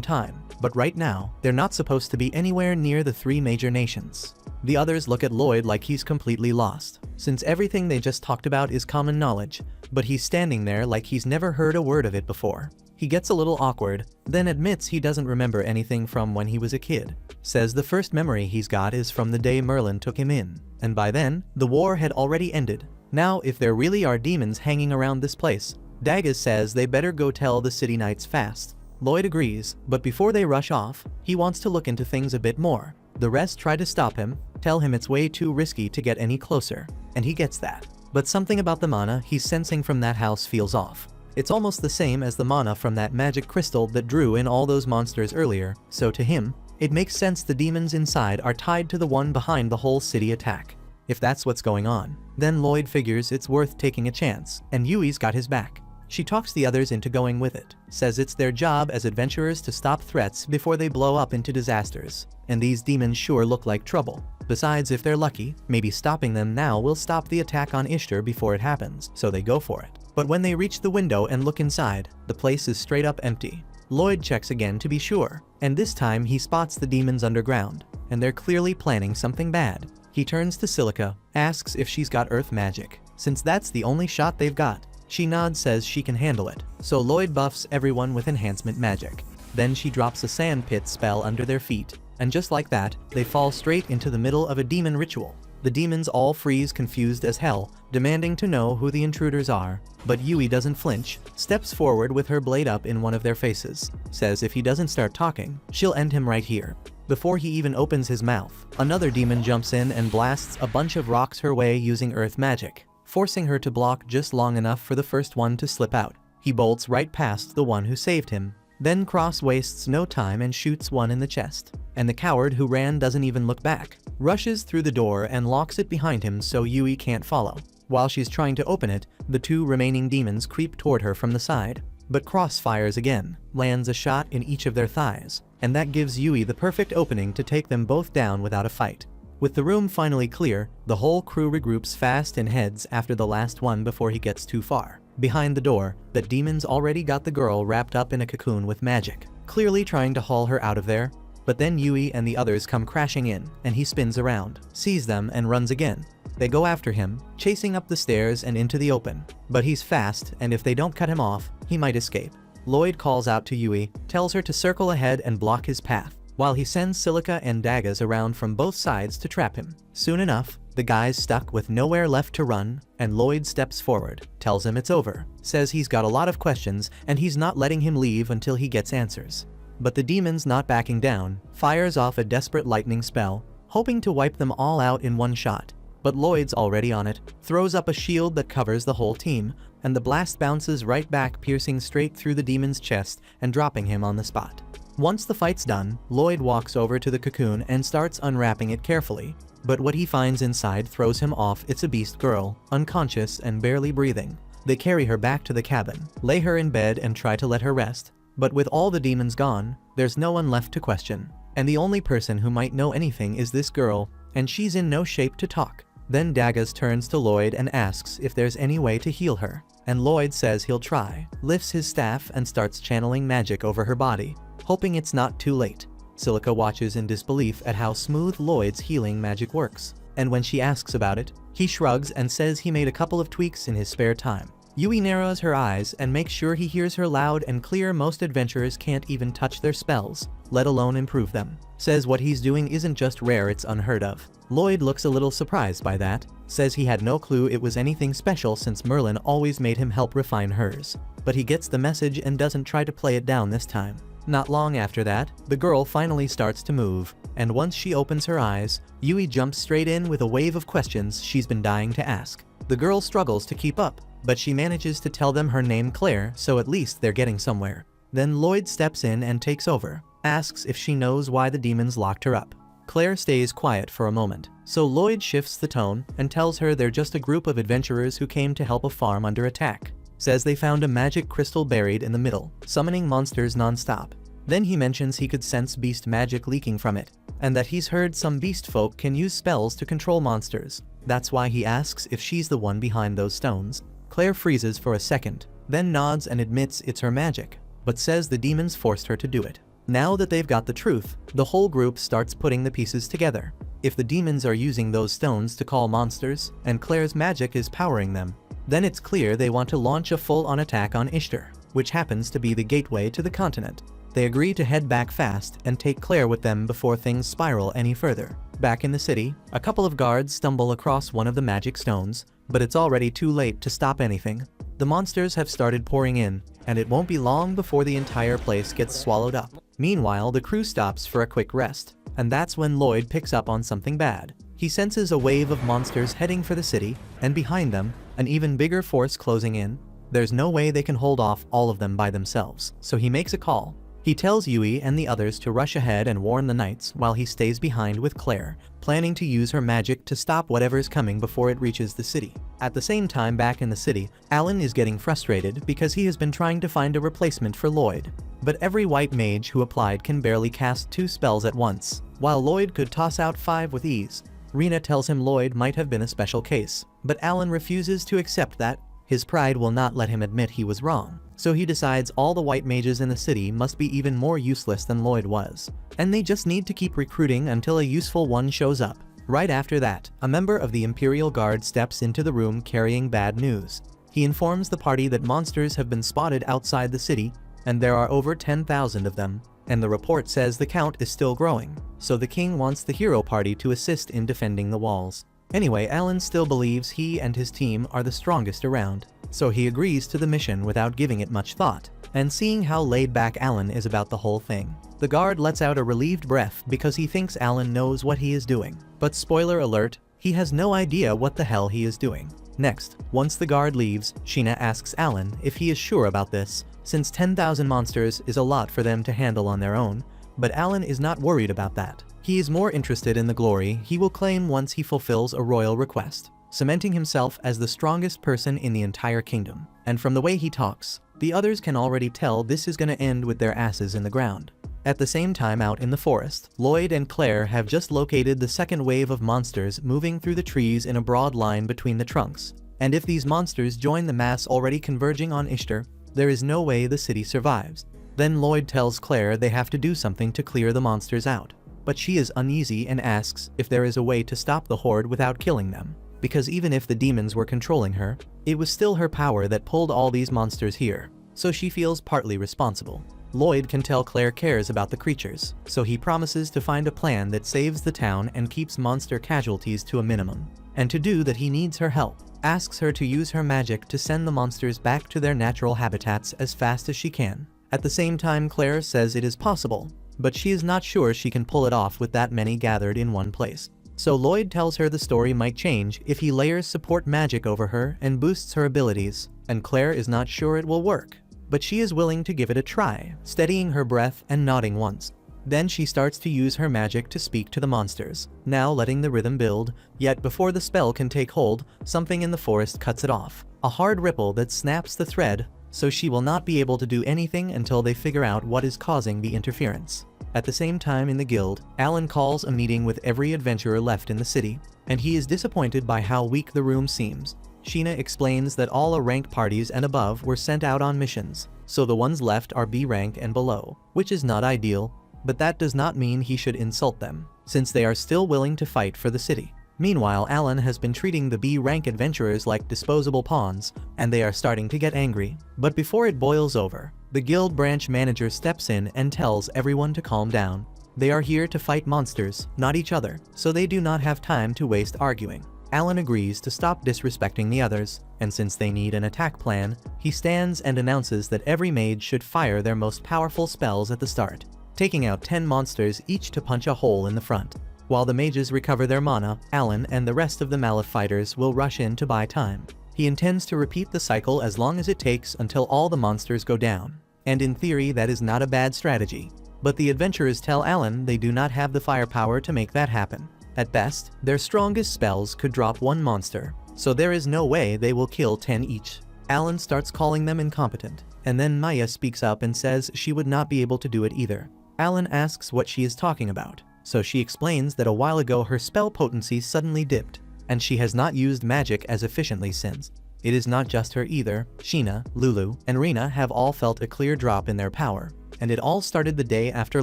time, but right now, they're not supposed to be anywhere near the 3 major nations. The others look at Lloyd like he's completely lost, since everything they just talked about is common knowledge, but he's standing there like he's never heard a word of it before. He gets a little awkward, then admits he doesn't remember anything from when he was a kid. Says the first memory he's got is from the day Merlin took him in, and by then, the war had already ended. Now, if there really are demons hanging around this place, Daggers says they better go tell the city knights fast. Lloyd agrees, but before they rush off, he wants to look into things a bit more. The rest try to stop him, tell him it's way too risky to get any closer, and he gets that. But something about the mana he's sensing from that house feels off. It's almost the same as the mana from that magic crystal that drew in all those monsters earlier, so to him, it makes sense the demons inside are tied to the one behind the whole city attack. If that's what's going on, then Lloyd figures it's worth taking a chance, and Yui's got his back. She talks the others into going with it, says it's their job as adventurers to stop threats before they blow up into disasters, and these demons sure look like trouble. Besides, if they're lucky, maybe stopping them now will stop the attack on Ishtar before it happens, so they go for it. But when they reach the window and look inside, the place is straight up empty. Lloyd checks again to be sure, and this time he spots the demons underground, and they're clearly planning something bad. He turns to Silica, asks if she's got earth magic, since that's the only shot they've got. She nods, says she can handle it, so Lloyd buffs everyone with enhancement magic. Then she drops a sand pit spell under their feet, and just like that, they fall straight into the middle of a demon ritual. The demons all freeze, confused as hell, demanding to know who the intruders are, but Yui doesn't flinch, steps forward with her blade up in one of their faces, says if he doesn't start talking, she'll end him right here. Before he even opens his mouth, another demon jumps in and blasts a bunch of rocks her way using earth magic, forcing her to block just long enough for the first one to slip out. He bolts right past the one who saved him, then wastes no time and shoots one in the chest. And the coward who ran doesn't even look back, rushes through the door and locks it behind him so Yui can't follow. While she's trying to open it, the 2 remaining demons creep toward her from the side, but Cross fires again, lands a shot in each of their thighs, and that gives Yui the perfect opening to take them both down without a fight. With the room finally clear, the whole crew regroups fast and heads after the last one before he gets too far. Behind the door, the demons already got the girl wrapped up in a cocoon with magic, clearly trying to haul her out of there. But then Yui and the others come crashing in, and he spins around, sees them and runs again. They go after him, chasing up the stairs and into the open, but he's fast, and if they don't cut him off, he might escape. Lloyd calls out to Yui, tells her to circle ahead and block his path, while he sends Silica and Daggers around from both sides to trap him. Soon enough, the guy's stuck with nowhere left to run, and Lloyd steps forward, tells him it's over, says he's got a lot of questions and he's not letting him leave until he gets answers. But the demon's not backing down, fires off a desperate lightning spell, hoping to wipe them all out in one shot. But Lloyd's already on it, throws up a shield that covers the whole team, and the blast bounces right back, piercing straight through the demon's chest and dropping him on the spot. Once the fight's done, Lloyd walks over to the cocoon and starts unwrapping it carefully, but what he finds inside throws him off. It's a beast girl, unconscious and barely breathing. They carry her back to the cabin, lay her in bed and try to let her rest. But with all the demons gone, there's no one left to question, and the only person who might know anything is this girl, and she's in no shape to talk. Then Daggers turns to Lloyd and asks if there's any way to heal her, and Lloyd says he'll try, lifts his staff and starts channeling magic over her body, hoping it's not too late. Silica watches in disbelief at how smooth Lloyd's healing magic works, and when she asks about it, he shrugs and says he made a couple of tweaks in his spare time. Yui narrows her eyes and makes sure he hears her loud and clear. Most adventurers can't even touch their spells, let alone improve them. Says what he's doing isn't just rare, it's unheard of. Lloyd looks a little surprised by that, says he had no clue it was anything special since Merlin always made him help refine hers. But he gets the message and doesn't try to play it down this time. Not long after that, the girl finally starts to move, and once she opens her eyes, Yui jumps straight in with a wave of questions she's been dying to ask. The girl struggles to keep up, but she manages to tell them her name Claire, so at least they're getting somewhere. Then Lloyd steps in and takes over, asks if she knows why the demons locked her up. Claire stays quiet for a moment, so Lloyd shifts the tone and tells her they're just a group of adventurers who came to help a farm under attack. Says they found a magic crystal buried in the middle, summoning monsters non-stop. Then he mentions he could sense beast magic leaking from it, and that he's heard some beast folk can use spells to control monsters. That's why he asks if she's the one behind those stones. Claire freezes for a second, then nods and admits it's her magic, but says the demons forced her to do it. Now that they've got the truth, the whole group starts putting the pieces together. If the demons are using those stones to call monsters, and Claire's magic is powering them, then it's clear they want to launch a full-on attack on Ishtar, which happens to be the gateway to the continent. They agree to head back fast and take Claire with them before things spiral any further. Back in the city, a couple of guards stumble across one of the magic stones, but it's already too late to stop anything. The monsters have started pouring in, and it won't be long before the entire place gets swallowed up. Meanwhile, the crew stops for a quick rest, and that's when Lloyd picks up on something bad. He senses a wave of monsters heading for the city, and behind them, an even bigger force closing in. There's no way they can hold off all of them by themselves, so he makes a call. He tells Yui and the others to rush ahead and warn the knights while he stays behind with Claire, planning to use her magic to stop whatever's coming before it reaches the city. At the same time, back in the city, Alan is getting frustrated because he has been trying to find a replacement for Lloyd. But every white mage who applied can barely cast 2 spells at once, while Lloyd could toss out 5 with ease. Rena tells him Lloyd might have been a special case, but Alan refuses to accept that. His pride will not let him admit he was wrong, so he decides all the white mages in the city must be even more useless than Lloyd was, and they just need to keep recruiting until a useful one shows up. Right after that, a member of the Imperial Guard steps into the room carrying bad news. He informs the party that monsters have been spotted outside the city, and there are over 10,000 of them, and the report says the count is still growing, so the king wants the hero party to assist in defending the walls. Anyway, Alan still believes he and his team are the strongest around, so he agrees to the mission without giving it much thought, and seeing how laid back Alan is about the whole thing. The guard lets out a relieved breath because he thinks Alan knows what he is doing, but spoiler alert, he has no idea what the hell he is doing. Next, once the guard leaves, Sheena asks Alan if he is sure about this, since 10,000 monsters is a lot for them to handle on their own, but Alan is not worried about that. He is more interested in the glory he will claim once he fulfills a royal request, cementing himself as the strongest person in the entire kingdom. And from the way he talks, the others can already tell this is gonna end with their asses in the ground. At the same time, out in the forest, Lloyd and Claire have just located the second wave of monsters moving through the trees in a broad line between the trunks. And if these monsters join the mass already converging on Ishtar, there is no way the city survives. Then Lloyd tells Claire they have to do something to clear the monsters out. But she is uneasy and asks if there is a way to stop the horde without killing them, because even if the demons were controlling her, it was still her power that pulled all these monsters here, so she feels partly responsible. Lloyd can tell Claire cares about the creatures, so he promises to find a plan that saves the town and keeps monster casualties to a minimum. And to do that he needs her help, asks her to use her magic to send the monsters back to their natural habitats as fast as she can. At the same time, Claire says it is possible, but she is not sure she can pull it off with that many gathered in one place. So Lloyd tells her the story might change if he layers support magic over her and boosts her abilities, and Claire is not sure it will work, but she is willing to give it a try, steadying her breath and nodding once. Then she starts to use her magic to speak to the monsters, now letting the rhythm build, yet before the spell can take hold, something in the forest cuts it off. A hard ripple that snaps the thread, so she will not be able to do anything until they figure out what is causing the interference. At the same time in the guild, Alan calls a meeting with every adventurer left in the city, and he is disappointed by how weak the room seems. Sheena explains that all A-rank parties and above were sent out on missions, so the ones left are B-rank and below, which is not ideal, but that does not mean he should insult them, since they are still willing to fight for the city. Meanwhile, Alan has been treating the B-rank adventurers like disposable pawns, and they are starting to get angry. But before it boils over, the guild branch manager steps in and tells everyone to calm down. They are here to fight monsters, not each other, so they do not have time to waste arguing. Alan agrees to stop disrespecting the others, and since they need an attack plan, he stands and announces that every mage should fire their most powerful spells at the start, taking out 10 monsters each to punch a hole in the front. While the mages recover their mana, Alan and the rest of the Malif fighters will rush in to buy time. He intends to repeat the cycle as long as it takes until all the monsters go down. And in theory, that is not a bad strategy. But the adventurers tell Alan they do not have the firepower to make that happen. At best, their strongest spells could drop 1 monster, so there is no way they will kill 10 each. Alan starts calling them incompetent, and then Maya speaks up and says she would not be able to do it either. Alan asks what she is talking about, so she explains that a while ago her spell potency suddenly dipped, and she has not used magic as efficiently since. It is not just her either. Sheena, Lulu, and Rena have all felt a clear drop in their power, and it all started the day after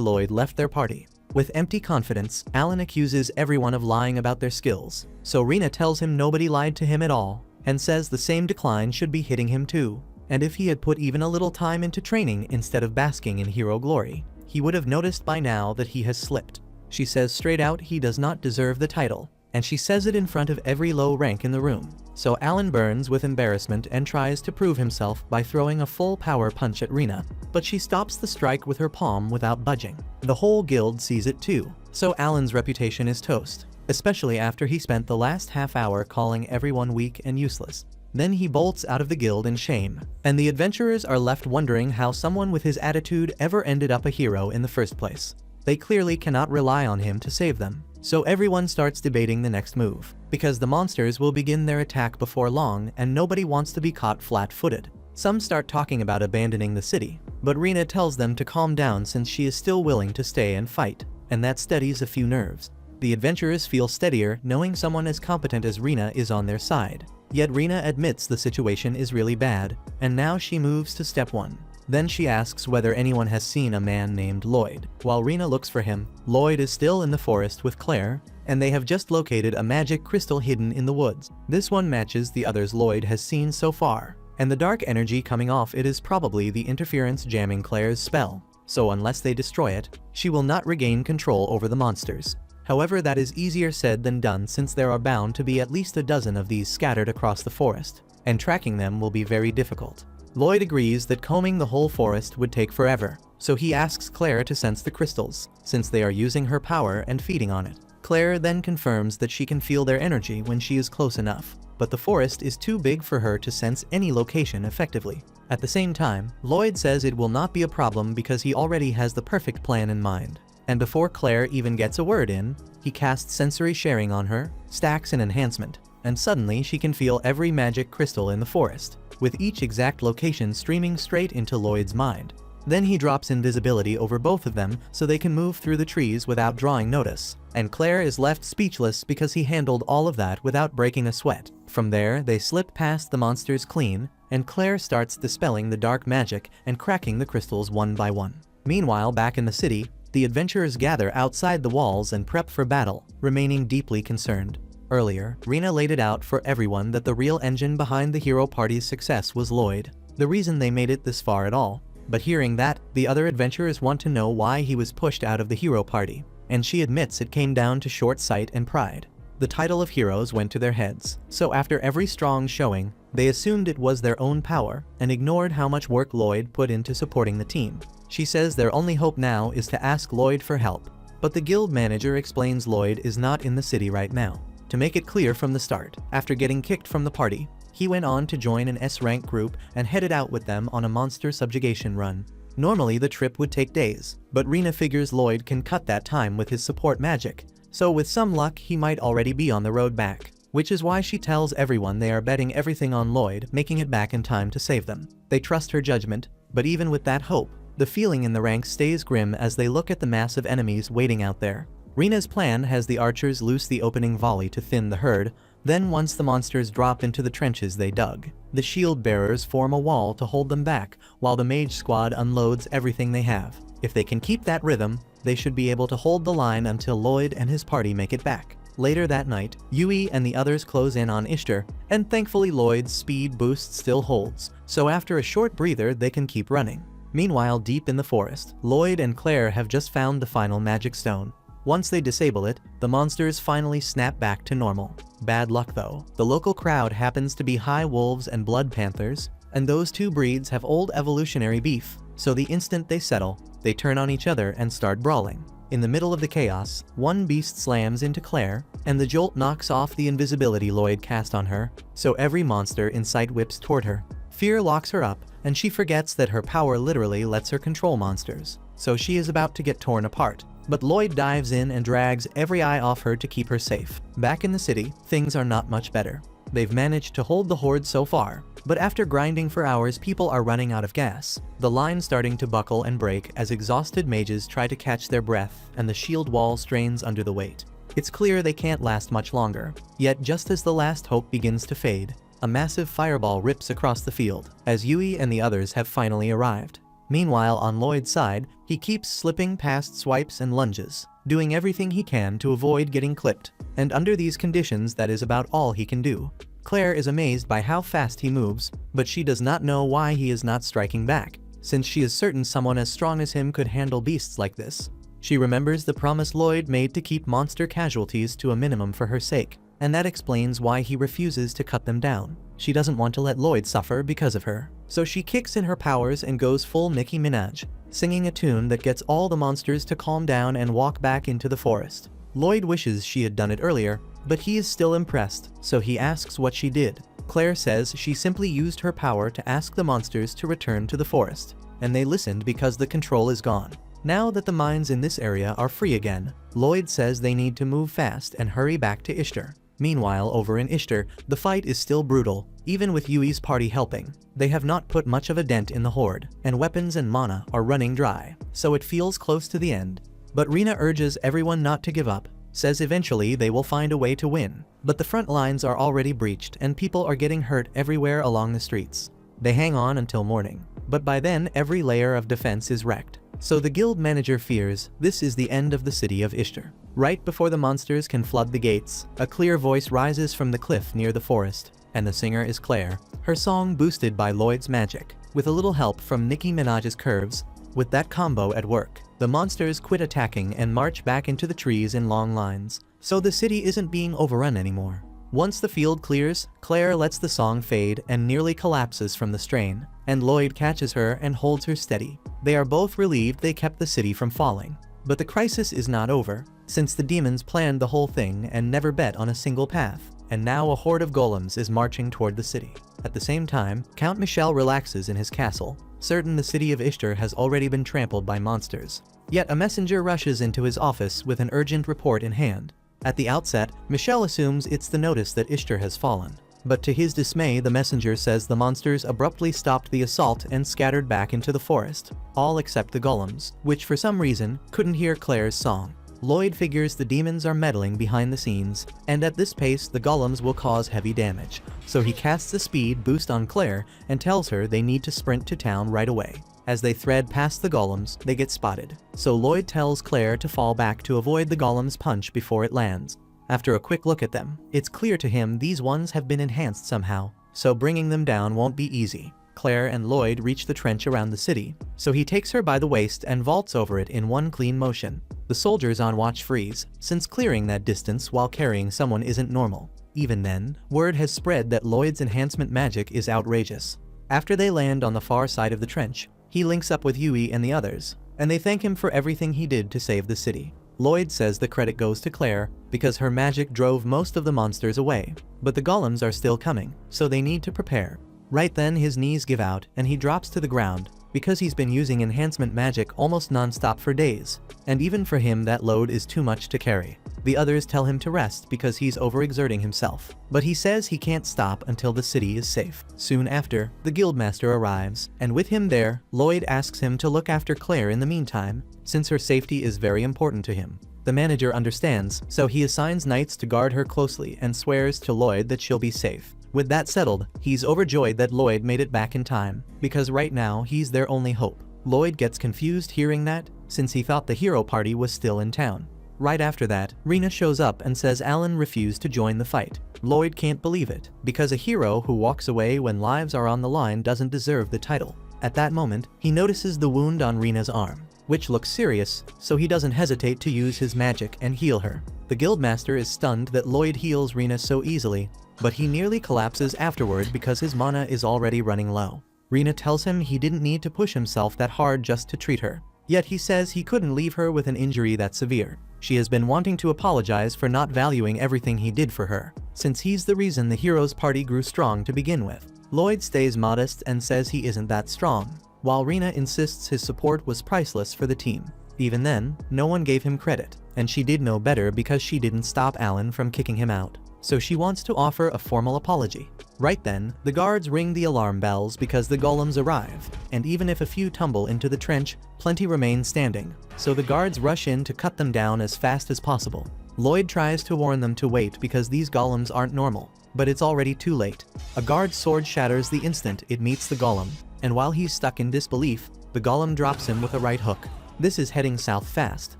Lloyd left their party. With empty confidence, Alan accuses everyone of lying about their skills, so Rena tells him nobody lied to him at all, and says the same decline should be hitting him too, and if he had put even a little time into training instead of basking in hero glory, he would have noticed by now that he has slipped. She says straight out he does not deserve the title, and she says it in front of every low rank in the room. So Alan burns with embarrassment and tries to prove himself by throwing a full power punch at Rena, but she stops the strike with her palm without budging. The whole guild sees it too, so Alan's reputation is toast, especially after he spent the last half hour calling everyone weak and useless. Then he bolts out of the guild in shame, and the adventurers are left wondering how someone with his attitude ever ended up a hero in the first place. They clearly cannot rely on him to save them. So everyone starts debating the next move, because the monsters will begin their attack before long and nobody wants to be caught flat-footed. Some start talking about abandoning the city, but Rena tells them to calm down since she is still willing to stay and fight, and that steadies a few nerves. The adventurers feel steadier knowing someone as competent as Rena is on their side. Yet Rena admits the situation is really bad, and now she moves to step 1. Then she asks whether anyone has seen a man named Lloyd. While Rena looks for him, Lloyd is still in the forest with Claire, and they have just located a magic crystal hidden in the woods. This one matches the others Lloyd has seen so far, and the dark energy coming off it is probably the interference jamming Claire's spell, so unless they destroy it, she will not regain control over the monsters. However, that is easier said than done since there are bound to be at least a dozen of these scattered across the forest, and tracking them will be very difficult. Lloyd agrees that combing the whole forest would take forever, so he asks Claire to sense the crystals, since they are using her power and feeding on it. Claire then confirms that she can feel their energy when she is close enough, but the forest is too big for her to sense any location effectively. At the same time, Lloyd says it will not be a problem because he already has the perfect plan in mind. And before Claire even gets a word in, he casts sensory sharing on her, stacks an enhancement, and suddenly she can feel every magic crystal in the forest, with each exact location streaming straight into Lloyd's mind. Then he drops invisibility over both of them so they can move through the trees without drawing notice, and Claire is left speechless because he handled all of that without breaking a sweat. From there, they slip past the monsters clean, and Claire starts dispelling the dark magic and cracking the crystals one by one. Meanwhile, back in the city, the adventurers gather outside the walls and prep for battle, remaining deeply concerned. Earlier, Rena laid it out for everyone that the real engine behind the hero party's success was Lloyd, the reason they made it this far at all. But hearing that, the other adventurers want to know why he was pushed out of the hero party, and she admits it came down to short sight and pride. The title of heroes went to their heads, so after every strong showing, they assumed it was their own power and ignored how much work Lloyd put into supporting the team. She says their only hope now is to ask Lloyd for help, but the guild manager explains Lloyd is not in the city right now. To make it clear from the start, after getting kicked from the party, he went on to join an S-rank group and headed out with them on a monster subjugation run. Normally the trip would take days, but Rena figures Lloyd can cut that time with his support magic, so with some luck he might already be on the road back, which is why she tells everyone they are betting everything on Lloyd making it back in time to save them. They trust her judgment, but even with that hope, the feeling in the ranks stays grim as they look at the mass of enemies waiting out there. Rena's plan has the archers loose the opening volley to thin the herd, then once the monsters drop into the trenches they dug, the shield bearers form a wall to hold them back while the mage squad unloads everything they have. If they can keep that rhythm, they should be able to hold the line until Lloyd and his party make it back. Later that night, Yui and the others close in on Ishtar, and thankfully Lloyd's speed boost still holds, so after a short breather they can keep running. Meanwhile, deep in the forest, Lloyd and Claire have just found the final magic stone. Once they disable it, the monsters finally snap back to normal. Bad luck though. The local crowd happens to be high wolves and blood panthers, and those two breeds have old evolutionary beef, so the instant they settle, they turn on each other and start brawling. In the middle of the chaos, one beast slams into Claire, and the jolt knocks off the invisibility Lloyd cast on her, so every monster in sight whips toward her. Fear locks her up, and she forgets that her power literally lets her control monsters, so she is about to get torn apart. But Lloyd dives in and drags every eye off her to keep her safe. Back in the city, things are not much better. They've managed to hold the horde so far, but after grinding for hours, people are running out of gas. The line starting to buckle and break as exhausted mages try to catch their breath and the shield wall strains under the weight. It's clear they can't last much longer. Yet just as the last hope begins to fade, a massive fireball rips across the field as Yui and the others have finally arrived. Meanwhile, on Lloyd's side, he keeps slipping past swipes and lunges, doing everything he can to avoid getting clipped, and under these conditions that is about all he can do. Claire is amazed by how fast he moves, but she does not know why he is not striking back, since she is certain someone as strong as him could handle beasts like this. She remembers the promise Lloyd made to keep monster casualties to a minimum for her sake, and that explains why he refuses to cut them down. She doesn't want to let Lloyd suffer because of her, so she kicks in her powers and goes full Nicki Minaj, singing a tune that gets all the monsters to calm down and walk back into the forest. Lloyd wishes she had done it earlier, but he is still impressed, so he asks what she did. Claire says she simply used her power to ask the monsters to return to the forest, and they listened because the control is gone. Now that the mines in this area are free again, Lloyd says they need to move fast and hurry back to Ishtar. Meanwhile, over in Ishtar, the fight is still brutal, even with Yui's party helping. They have not put much of a dent in the horde, and weapons and mana are running dry, so it feels close to the end. But Rina urges everyone not to give up, says eventually they will find a way to win. But the front lines are already breached and people are getting hurt everywhere along the streets. They hang on until morning, but by then every layer of defense is wrecked. So the guild manager fears this is the end of the city of Ishtar. Right before the monsters can flood the gates, a clear voice rises from the cliff near the forest, and the singer is Claire, her song boosted by Lloyd's magic, with a little help from Nicki Minaj's curves. With that combo at work, the monsters quit attacking and march back into the trees in long lines, so the city isn't being overrun anymore. Once the field clears, Claire lets the song fade and nearly collapses from the strain, and Lloyd catches her and holds her steady. They are both relieved they kept the city from falling. But the crisis is not over, since the demons planned the whole thing and never bet on a single path, and now a horde of golems is marching toward the city. At the same time, Count Michel relaxes in his castle, certain the city of Ishtar has already been trampled by monsters. Yet a messenger rushes into his office with an urgent report in hand. At the outset, Michel assumes it's the notice that Ishtar has fallen. But to his dismay, the messenger says the monsters abruptly stopped the assault and scattered back into the forest, all except the golems, which for some reason couldn't hear Claire's song. Lloyd figures the demons are meddling behind the scenes, and at this pace the golems will cause heavy damage, so he casts a speed boost on Claire and tells her they need to sprint to town right away. As they thread past the golems, they get spotted, so Lloyd tells Claire to fall back to avoid the golem's punch before it lands. After a quick look at them, it's clear to him these ones have been enhanced somehow, so bringing them down won't be easy. Claire and Lloyd reach the trench around the city, so he takes her by the waist and vaults over it in one clean motion. The soldiers on watch freeze, since clearing that distance while carrying someone isn't normal. Even then, word has spread that Lloyd's enhancement magic is outrageous. After they land on the far side of the trench, he links up with Yui and the others, and they thank him for everything he did to save the city. Lloyd says the credit goes to Claire, because her magic drove most of the monsters away, but the golems are still coming, so they need to prepare. Right then his knees give out and he drops to the ground, because he's been using enhancement magic almost non-stop for days, and even for him that load is too much to carry. The others tell him to rest because he's overexerting himself, but he says he can't stop until the city is safe. Soon after, the guildmaster arrives, and with him there, Lloyd asks him to look after Claire in the meantime, since her safety is very important to him. The manager understands, so he assigns knights to guard her closely and swears to Lloyd that she'll be safe. With that settled, he's overjoyed that Lloyd made it back in time, because right now he's their only hope. Lloyd gets confused hearing that, since he thought the hero party was still in town. Right after that, Rina shows up and says Alan refused to join the fight. Lloyd can't believe it, because a hero who walks away when lives are on the line doesn't deserve the title. At that moment, he notices the wound on Rina's arm, which looks serious, so he doesn't hesitate to use his magic and heal her. The guildmaster is stunned that Lloyd heals Rina so easily, but he nearly collapses afterward because his mana is already running low. Rina tells him he didn't need to push himself that hard just to treat her. Yet he says he couldn't leave her with an injury that severe. She has been wanting to apologize for not valuing everything he did for her, since he's the reason the hero's party grew strong to begin with. Lloyd stays modest and says he isn't that strong, while Rina insists his support was priceless for the team. Even then, no one gave him credit, and she did know better because she didn't stop Alan from kicking him out. So she wants to offer a formal apology. Right then, the guards ring the alarm bells because the golems arrive, and even if a few tumble into the trench, plenty remain standing, so the guards rush in to cut them down as fast as possible. Lloyd tries to warn them to wait because these golems aren't normal, but it's already too late. A guard's sword shatters the instant it meets the golem, and while he's stuck in disbelief, the golem drops him with a right hook. This is heading south fast,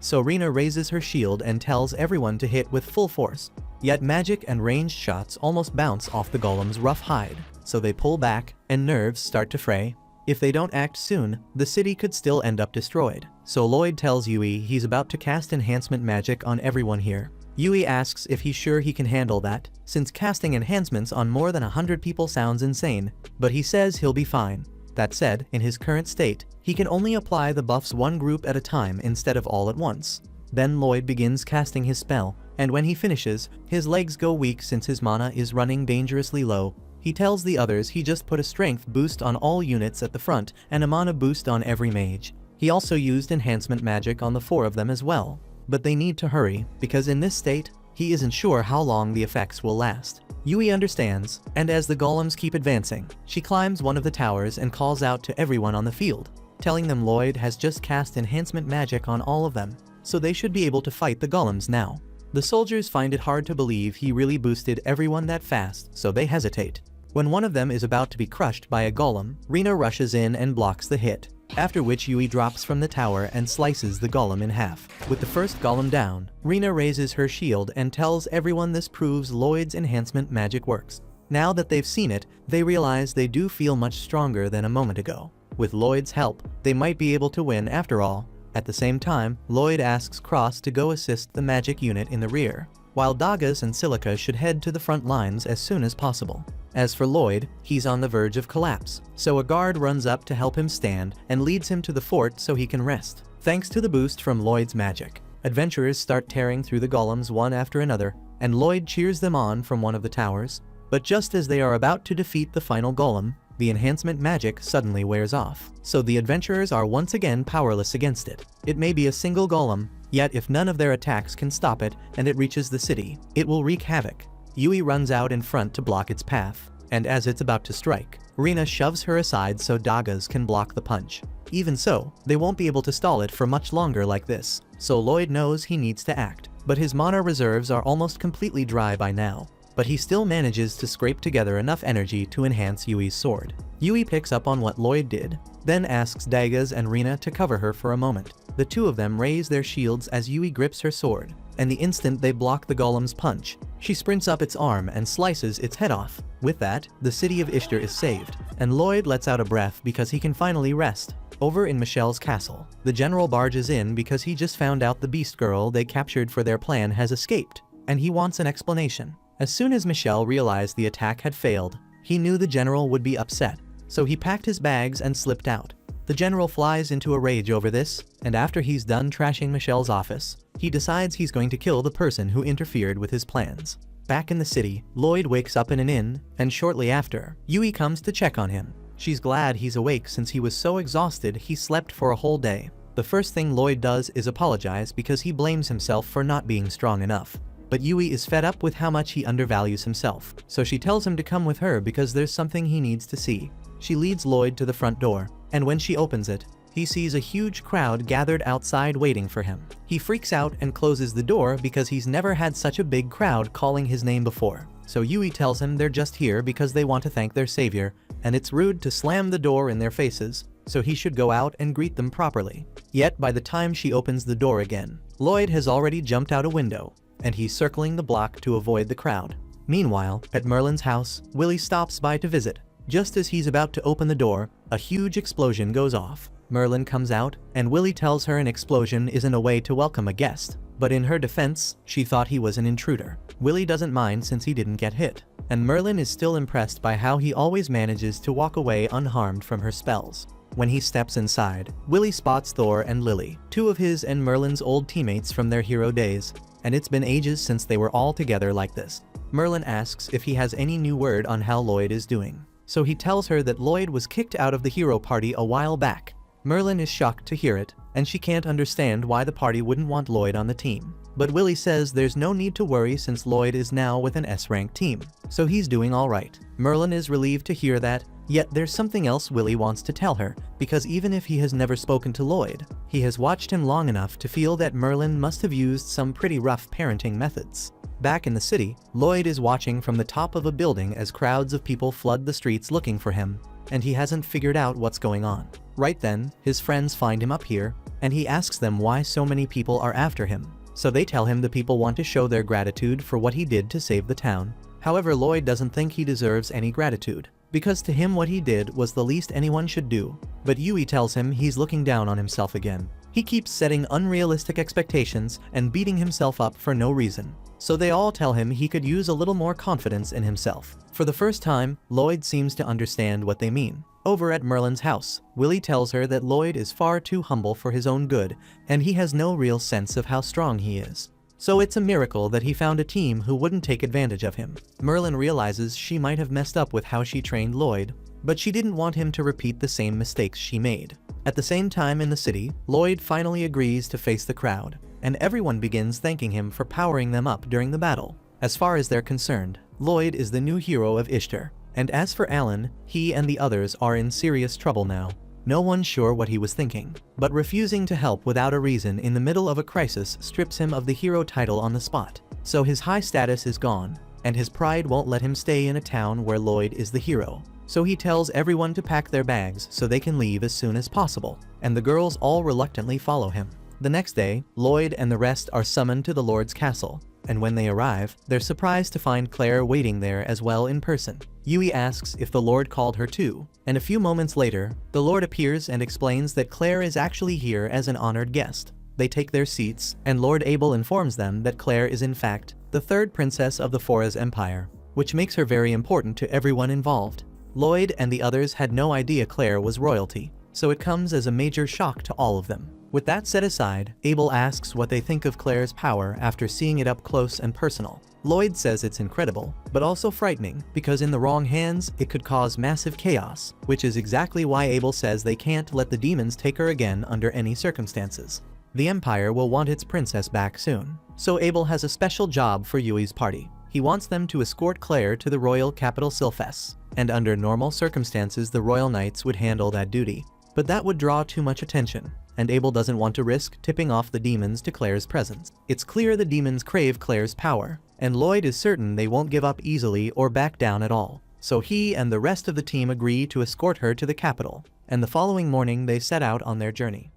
so Rina raises her shield and tells everyone to hit with full force. Yet magic and ranged shots almost bounce off the golem's rough hide, so they pull back, and nerves start to fray. If they don't act soon, the city could still end up destroyed. So Lloyd tells Yui he's about to cast enhancement magic on everyone here. Yui asks if he's sure he can handle that, since casting enhancements on more than 100 people sounds insane, but he says he'll be fine. That said, in his current state, he can only apply the buffs one group at a time instead of all at once. Then Lloyd begins casting his spell, and when he finishes, his legs go weak since his mana is running dangerously low. He tells the others he just put a strength boost on all units at the front and a mana boost on every mage. He also used enhancement magic on the 4 of them as well. But they need to hurry, because in this state, he isn't sure how long the effects will last. Yui understands, and as the golems keep advancing, she climbs one of the towers and calls out to everyone on the field, telling them Lloyd has just cast enhancement magic on all of them, so they should be able to fight the golems now. The soldiers find it hard to believe he really boosted everyone that fast, so they hesitate. When one of them is about to be crushed by a golem, Rina rushes in and blocks the hit, after which Yui drops from the tower and slices the golem in half. With the first golem down, Rina raises her shield and tells everyone this proves Lloyd's enhancement magic works. Now that they've seen it, they realize they do feel much stronger than a moment ago. With Lloyd's help, they might be able to win after all. At the same time, Lloyd asks Cross to go assist the magic unit in the rear, while Dagas and Silica should head to the front lines as soon as possible. As for Lloyd, he's on the verge of collapse, so a guard runs up to help him stand and leads him to the fort so he can rest. Thanks to the boost from Lloyd's magic, adventurers start tearing through the golems one after another, and Lloyd cheers them on from one of the towers. But just as they are about to defeat the final golem, the enhancement magic suddenly wears off, so the adventurers are once again powerless against it. It may be a single golem, yet if none of their attacks can stop it and it reaches the city, it will wreak havoc. Yui runs out in front to block its path, and as it's about to strike, Rina shoves her aside so Dagas can block the punch. Even so, they won't be able to stall it for much longer like this, so Lloyd knows he needs to act, but his mana reserves are almost completely dry by now. But he still manages to scrape together enough energy to enhance Yui's sword. Yui picks up on what Lloyd did, then asks Dagas and Rina to cover her for a moment. The two of them raise their shields as Yui grips her sword, and the instant they block the golem's punch, she sprints up its arm and slices its head off. With that, the city of Ishtar is saved, and Lloyd lets out a breath because he can finally rest. Over in Michelle's castle, the general barges in because he just found out the beast girl they captured for their plan has escaped, and he wants an explanation. As soon as Michelle realized the attack had failed, he knew the general would be upset, so he packed his bags and slipped out. The general flies into a rage over this, and after he's done trashing Michelle's office, he decides he's going to kill the person who interfered with his plans. Back in the city, Lloyd wakes up in an inn, and shortly after, Yui comes to check on him. She's glad he's awake since he was so exhausted he slept for a whole day. The first thing Lloyd does is apologize because he blames himself for not being strong enough. But Yui is fed up with how much he undervalues himself, so she tells him to come with her because there's something he needs to see. She leads Lloyd to the front door, and when she opens it, he sees a huge crowd gathered outside waiting for him. He freaks out and closes the door because he's never had such a big crowd calling his name before. So Yui tells him they're just here because they want to thank their savior, and it's rude to slam the door in their faces, so he should go out and greet them properly. Yet by the time she opens the door again, Lloyd has already jumped out a window, and he's circling the block to avoid the crowd. Meanwhile, at Merlin's house, Willie stops by to visit. Just as he's about to open the door, a huge explosion goes off. Merlin comes out, and Willie tells her an explosion isn't a way to welcome a guest. But in her defense, she thought he was an intruder. Willie doesn't mind since he didn't get hit. And Merlin is still impressed by how he always manages to walk away unharmed from her spells. When he steps inside, Willie spots Thor and Lily, two of his and Merlin's old teammates from their hero days, and it's been ages since they were all together like this. Merlin asks if he has any new word on how Lloyd is doing. So he tells her that Lloyd was kicked out of the hero party a while back. Merlin is shocked to hear it, and she can't understand why the party wouldn't want Lloyd on the team. But Willie says there's no need to worry since Lloyd is now with an S-rank team, so he's doing alright. Merlin is relieved to hear that, yet there's something else Willie wants to tell her, because even if he has never spoken to Lloyd, he has watched him long enough to feel that Merlin must have used some pretty rough parenting methods. Back in the city, Lloyd is watching from the top of a building as crowds of people flood the streets looking for him, and he hasn't figured out what's going on. Right then, his friends find him up here, and he asks them why so many people are after him. So they tell him the people want to show their gratitude for what he did to save the town. However, Lloyd doesn't think he deserves any gratitude, because to him what he did was the least anyone should do. But Yui tells him he's looking down on himself again. He keeps setting unrealistic expectations and beating himself up for no reason. So they all tell him he could use a little more confidence in himself. For the first time, Lloyd seems to understand what they mean. Over at Merlin's house, Willie tells her that Lloyd is far too humble for his own good, and he has no real sense of how strong he is. So it's a miracle that he found a team who wouldn't take advantage of him. Merlin realizes she might have messed up with how she trained Lloyd, but she didn't want him to repeat the same mistakes she made. At the same time in the city, Lloyd finally agrees to face the crowd, and everyone begins thanking him for powering them up during the battle. As far as they're concerned, Lloyd is the new hero of Ishtar. And as for Alan, he and the others are in serious trouble now. No one's sure what he was thinking, but refusing to help without a reason in the middle of a crisis strips him of the hero title on the spot. So his high status is gone, and his pride won't let him stay in a town where Lloyd is the hero. So he tells everyone to pack their bags so they can leave as soon as possible, and the girls all reluctantly follow him. The next day, Lloyd and the rest are summoned to the Lord's castle, and when they arrive, they're surprised to find Claire waiting there as well in person. Yui asks if the Lord called her too, and a few moments later, the Lord appears and explains that Claire is actually here as an honored guest. They take their seats, and Lord Abel informs them that Claire is in fact the third princess of the Forez Empire, which makes her very important to everyone involved. Lloyd and the others had no idea Claire was royalty, so it comes as a major shock to all of them. With that set aside, Abel asks what they think of Claire's power after seeing it up close and personal. Lloyd says it's incredible, but also frightening, because in the wrong hands, it could cause massive chaos, which is exactly why Abel says they can't let the demons take her again under any circumstances. The Empire will want its princess back soon, so Abel has a special job for Yui's party. He wants them to escort Claire to the royal capital Sylphus, and under normal circumstances the royal knights would handle that duty. But that would draw too much attention, and Abel doesn't want to risk tipping off the demons to Claire's presence. It's clear the demons crave Claire's power, and Lloyd is certain they won't give up easily or back down at all. So he and the rest of the team agree to escort her to the capital, and the following morning they set out on their journey.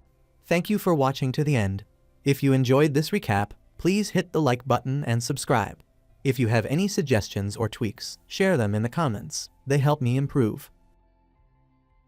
Thank you for watching to the end. If you enjoyed this recap, please hit the like button and subscribe. If you have any suggestions or tweaks, share them in the comments. They help me improve.